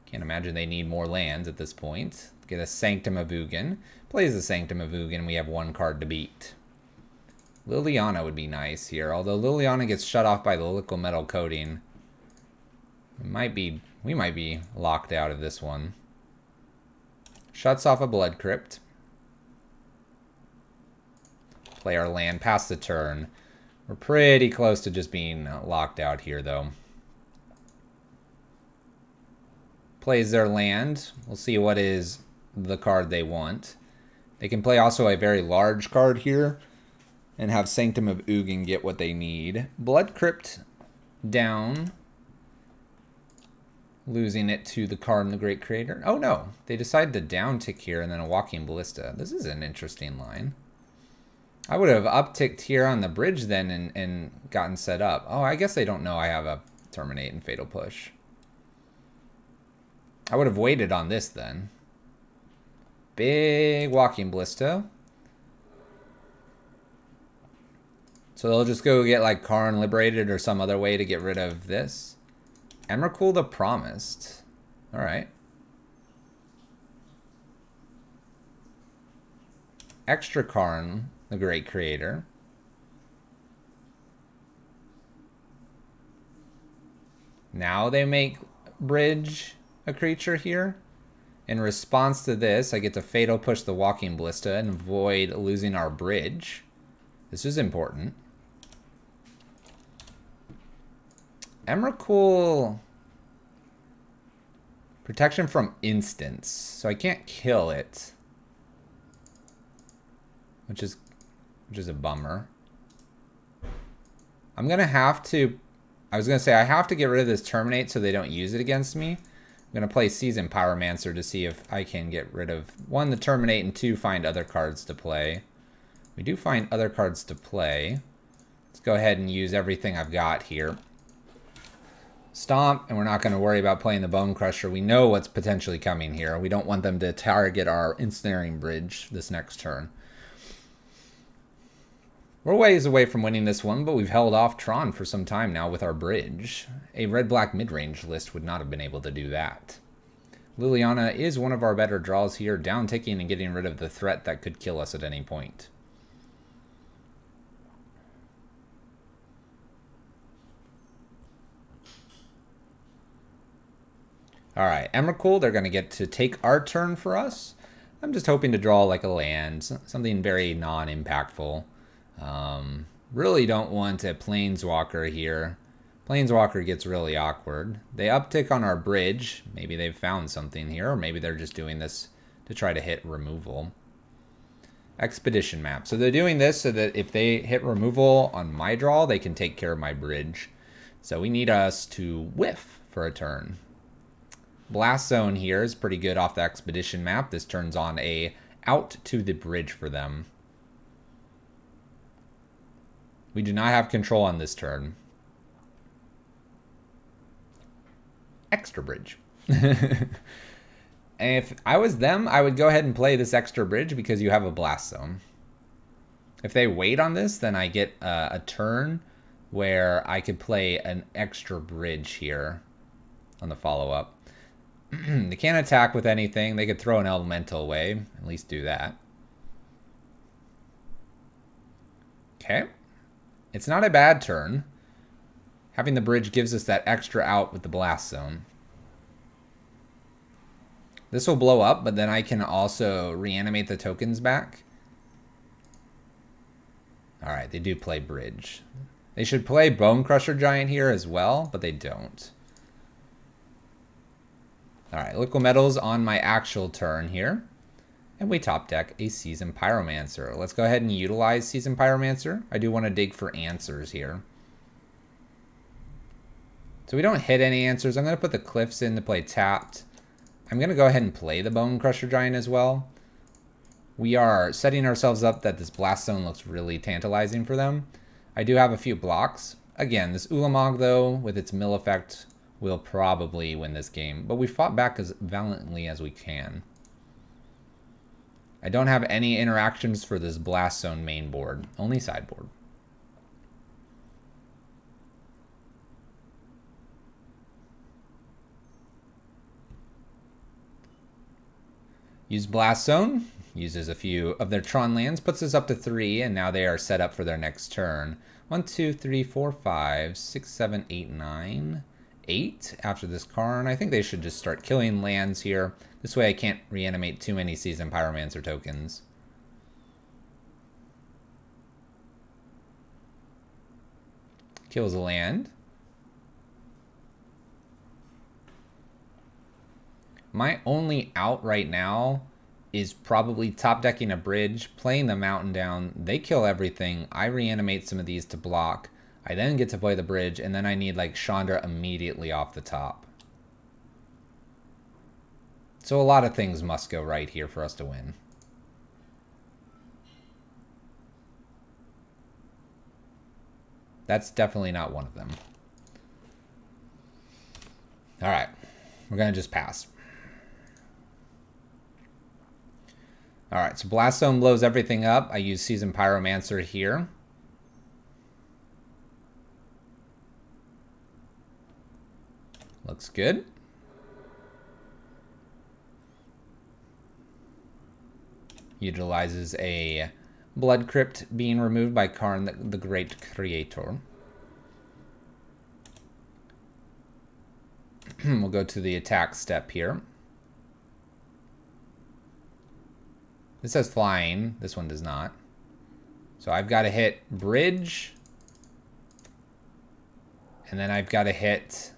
Can't imagine they need more lands at this point. Get a Sanctum of Ugin. Plays the Sanctum of Ugin. We have one card to beat. Liliana would be nice here. Although Liliana gets shut off by the Liquid Metal Coating. We might be locked out of this one. Shuts off a Blood Crypt. Play our land past the turn. We're pretty close to just being locked out here, though. Plays their land. We'll see what is the card they want. They can play also a very large card here and have Sanctum of Ugin get what they need. Blood Crypt down. Losing it to the Karn, the Great Creator. Oh no, they decided to down tick here and then a Walking Ballista. This is an interesting line. I would have upticked here on the bridge then and gotten set up. Oh, I guess they don't know I have a Terminate and Fatal Push. I would have waited on this then. Big Walking Ballista. So they'll just go get like Karn Liberated or some other way to get rid of this. Emrakul the Promised. Alright. Extra Karn, the Great Creator. Now they make Bridge a creature here. In response to this, I get to Fatal Push the Walking Ballista and avoid losing our bridge. This is important. Emrakul, protection from instants, so I can't kill it, which is a bummer. I'm gonna have to. I was gonna say I have to get rid of this Terminate so they don't use it against me. I'm gonna play Seasoned Pyromancer to see if I can get rid of one, the Terminate, and two, find other cards to play. We do find other cards to play. Let's go ahead and use everything I've got here. Stomp, and we're not going to worry about playing the Bone Crusher. We know what's potentially coming here. We don't want them to target our Ensnaring Bridge this next turn. We're ways away from winning this one, but we've held off Tron for some time now with our bridge. A red-black mid-range list would not have been able to do that. Liliana is one of our better draws here, down-ticking and getting rid of the threat that could kill us at any point. Alright, Emrakul, they're going to get to take our turn for us. I'm just hoping to draw like a land, something very non-impactful. Really don't want a Planeswalker here. Planeswalker gets really awkward. They uptick on our bridge. Maybe they've found something here, or maybe they're just doing this to try to hit removal. Expedition map. So they're doing this so that if they hit removal on my draw, they can take care of my bridge. So we need us to whiff for a turn. Blast Zone here is pretty good off the Expedition map. This turns on a out to the bridge for them. We do not have control on this turn. Extra bridge. If I was them, I would go ahead and play this extra bridge because you have a Blast Zone. If they wait on this, then I get a turn where I could play an extra bridge here on the follow-up. They can't attack with anything. They could throw an elemental away. At least do that. Okay. It's not a bad turn. Having the bridge gives us that extra out with the Blast Zone. This will blow up, but then I can also reanimate the tokens back. Alright, they do play bridge. They should play Bone Crusher Giant here as well, but they don't. Alright, Liquid Metals on my actual turn here. And we top deck a Seasoned Pyromancer. Let's go ahead and utilize Seasoned Pyromancer. I do want to dig for answers here. So we don't hit any answers. I'm going to put the Cliffs in to play tapped. I'm going to go ahead and play the Bone Crusher Giant as well. We are setting ourselves up that this Blast Zone looks really tantalizing for them. I do have a few blocks. Again, this Ulamog, though, with its mill effect, will probably win this game. But we fought back as valiantly as we can. I don't have any interactions for this Blast Zone main board, only sideboard. Use Blast Zone, uses a few of their Tron lands, puts us up to 3, and now they are set up for their next turn. 1, 2, 3, 4, 5, 6, 7, 8, 9, 8 after this Karn. I think they should just start killing lands here. This way I can't reanimate too many Seasoned Pyromancer tokens. Kills a land. My only out right now is probably top decking a bridge, playing the mountain down. They kill everything. I reanimate some of these to block. I then get to play the bridge, and then I need like Chandra immediately off the top. So a lot of things must go right here for us to win. That's definitely not one of them. All right, we're gonna just pass. All right, so Blast Zone blows everything up. I use Seasoned Pyromancer here. Looks good. Utilizes a Blood Crypt being removed by Karn, the Great Creator. We'll go to the attack step here. This says flying. This one does not. So I've got to hit bridge. And then I've got to hit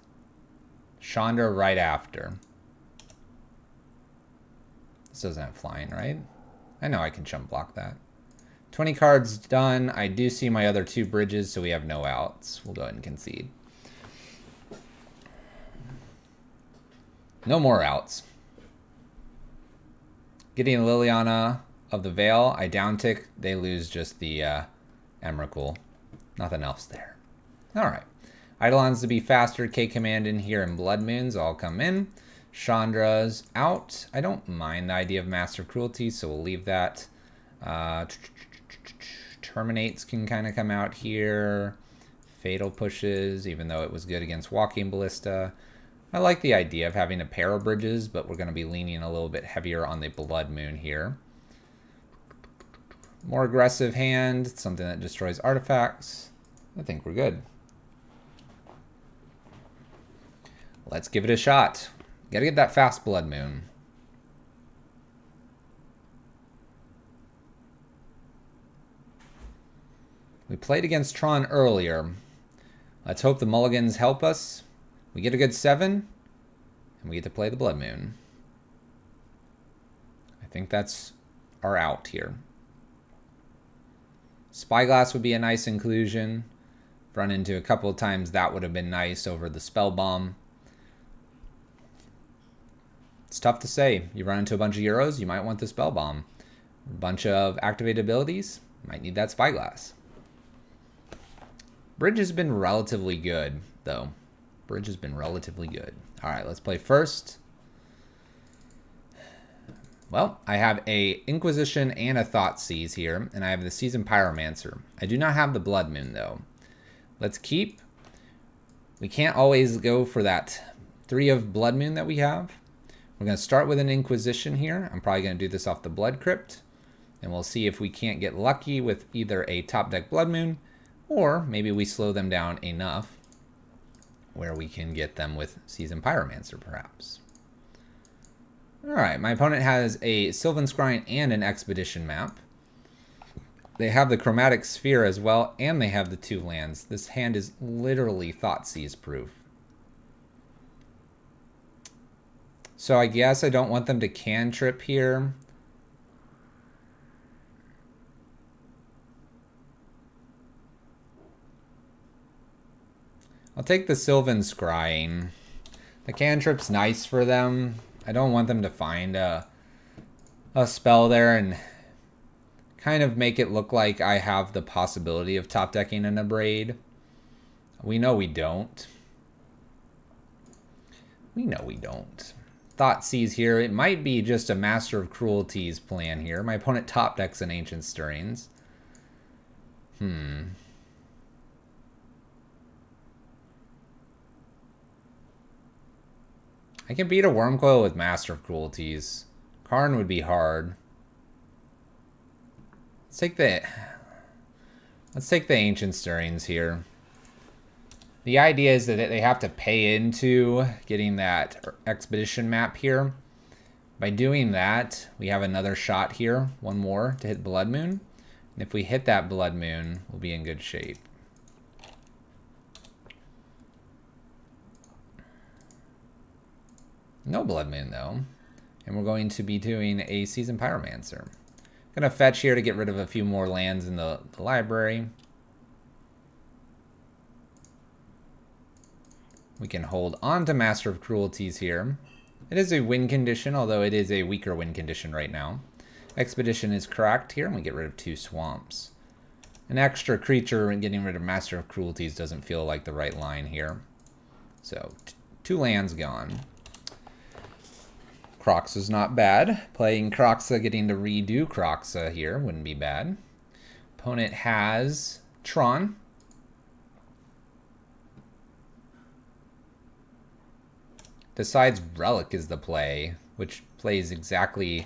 Chandra right after. This doesn't have flying, right? I know I can chump block that. 20 cards done. I do see my other 2 bridges, so we have no outs. We'll go ahead and concede. No more outs. Getting Liliana of the Veil, I down tick. They lose just the Emrakul. Nothing else there. Alright. Eidolons to be faster. K-Command in here and Blood Moons all come in. Chandra's out. I don't mind the idea of Master Cruelties, so we'll leave that. Terminates can kind of come out here. Fatal pushes, even though it was good against Walking Ballista. I like the idea of having a pair of bridges, but we're going to be leaning a little bit heavier on the Blood Moon here. More aggressive hand, something that destroys artifacts. I think we're good. Let's give it a shot. Gotta get that fast Blood Moon. We played against Tron earlier. Let's hope the mulligans help us. We get a good 7, and we get to play the Blood Moon. I think that's our out here. Spyglass would be a nice inclusion. Run into a couple of times, that would have been nice over the Spell Bomb. It's tough to say. You run into a bunch of Euros, you might want the Spell Bomb. A bunch of activated abilities, might need that Spyglass. Bridge has been relatively good, though. Bridge has been relatively good. All right, let's play first. Well, I have a Inquisition and a Thoughtseize here, and I have the Seasoned Pyromancer. I do not have the Blood Moon, though. Let's keep. We can't always go for that 3 of Blood Moon that we have. We're going to start with an Inquisition here. I'm probably going to do this off the Blood Crypt, and we'll see if we can't get lucky with either a top deck Blood Moon, or maybe we slow them down enough where we can get them with Seasoned Pyromancer, perhaps. Alright, my opponent has a Sylvan Scrying and an Expedition map. They have the Chromatic Sphere as well, and they have the 2 lands. This hand is literally Thoughtseize proof. So I guess I don't want them to cantrip here. I'll take the Sylvan Scrying. The cantrip's nice for them. I don't want them to find a spell there and kind of make it look like I have the possibility of top decking an Abrade. We know we don't. We know we don't. Thoughtseize here. It might be just a Master of Cruelties plan here. My opponent top decks an Ancient Stirrings. I can beat a Wormcoil with Master of Cruelties. Karn would be hard. Let's take the Ancient Stirrings here. The idea is that they have to pay into getting that Expedition map here. By doing that, we have another shot here. One more to hit Blood Moon. And if we hit that Blood Moon, we'll be in good shape. No Blood Moon, though. And we're going to be doing a Seasoned Pyromancer. Gonna fetch here to get rid of a few more lands in the library. We can hold on to Master of Cruelties here. It is a win condition, although it is a weaker win condition right now. Expedition is correct here, and we get rid of 2 swamps. An extra creature and getting rid of Master of Cruelties doesn't feel like the right line here. So, 2 lands gone. Kroxa's not bad. Playing Kroxa, getting to redo Kroxa here wouldn't be bad. Opponent has Tron. Decides Relic is the play, which plays exactly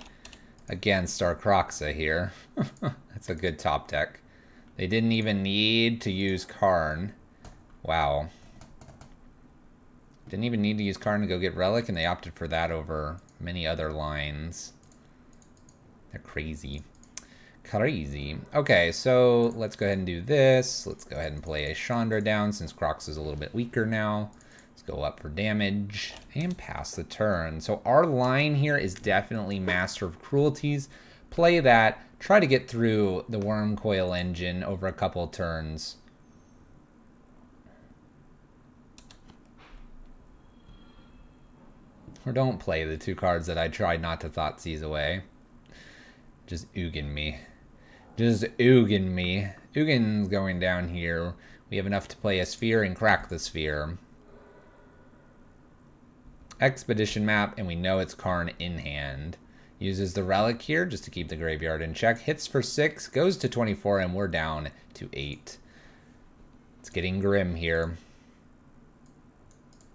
against our Kroxa here. That's a good top deck. They didn't even need to use Karn. Wow. Didn't even need to use Karn to go get Relic, and they opted for that over many other lines. They're crazy. Crazy. Okay, so let's go ahead and do this. Let's go ahead and play a Chandra down since Kroxa is a little bit weaker now. Let's go up for damage and pass the turn. So our line here is definitely Master of Cruelties. Play that. Try to get through the Wormcoil engine over a couple turns. Or don't play the 2 cards that I tried not to Thoughtseize away. Just Ugin me. Just Ugin me. Ugin's going down here. We have enough to play a Sphere and crack the Sphere. Expedition map, and we know it's Karn in hand. Uses the Relic here just to keep the graveyard in check. Hits for 6, goes to 24, and we're down to 8. It's getting grim here.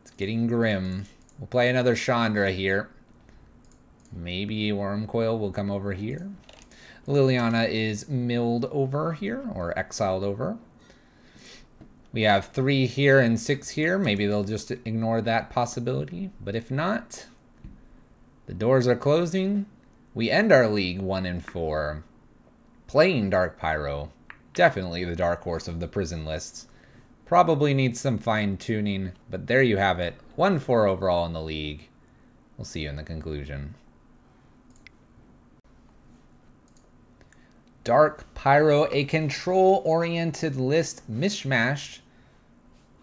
It's getting grim. We'll play another Chandra here. Maybe Wormcoil will come over here. Liliana is milled over here, or exiled over. We have 3 here and 6 here. Maybe they'll just ignore that possibility. But if not, the doors are closing. We end our league 1-4. Playing Dark Pyro. Definitely the dark horse of the prison lists. Probably needs some fine-tuning, but there you have it. 1-4 overall in the league. We'll see you in the conclusion. Dark Pyro, a control-oriented list mishmashed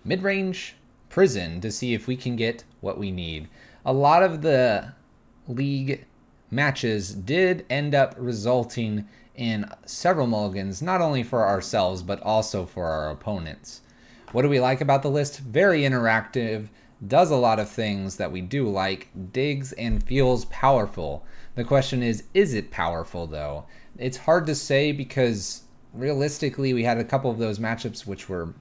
mid-range prison to see if we can get what we need. A lot of the league matches did end up resulting in several mulligans, not only for ourselves, but also for our opponents. What do we like about the list? Very interactive, does a lot of things that we do like, digs and feels powerful. The question is it powerful though? It's hard to say because realistically we had a couple of those matchups which were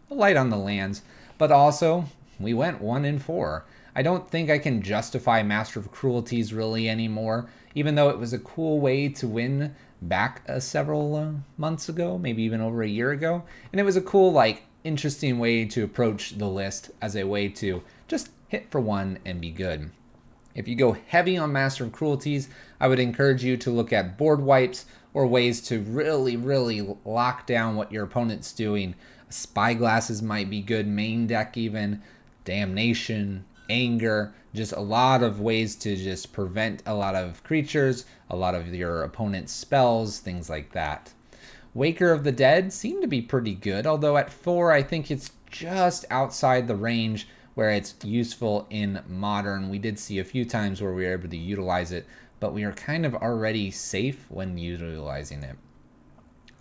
light on the lands, but also we went 1-4. I don't think I can justify Master of Cruelties really anymore, even though it was a cool way to win back several months ago, maybe even over a year ago. And it was a cool, like, interesting way to approach the list as a way to just hit for 1 and be good. If you go heavy on Master of Cruelties, I would encourage you to look at board wipes or ways to really, really lock down what your opponent's doing. Spyglasses might be good, main deck even, Damnation, Anger, just a lot of ways to just prevent a lot of creatures, a lot of your opponent's spells, things like that. Waker of the Dead seemed to be pretty good, although at 4 I think it's just outside the range where it's useful in Modern. We did see a few times where we were able to utilize it, but we are kind of already safe when utilizing it.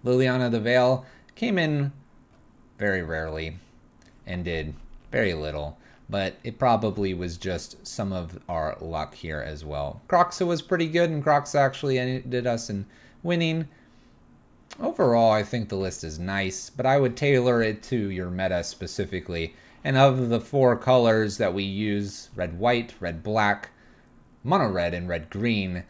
Liliana the Veil came in very rarely and did very little, but it probably was just some of our luck here as well. Kroxa was pretty good, and Kroxa actually ended us in winning. Overall, I think the list is nice, but I would tailor it to your meta specifically. And of the 4 colors that we use, red, white, red, black, mono red, and red, green,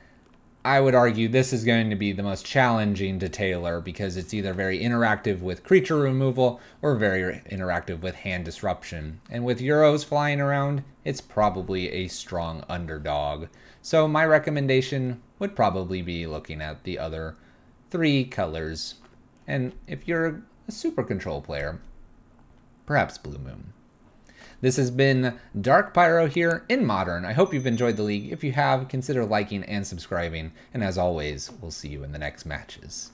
I would argue this is going to be the most challenging to tailor because it's either very interactive with creature removal or very interactive with hand disruption. And with Euros flying around, it's probably a strong underdog. So my recommendation would probably be looking at the other 3 colors. And if you're a super control player, perhaps Blue Moon. This has been Dark Pyro here in Modern. I hope you've enjoyed the league. If you have, consider liking and subscribing. And as always, we'll see you in the next matches.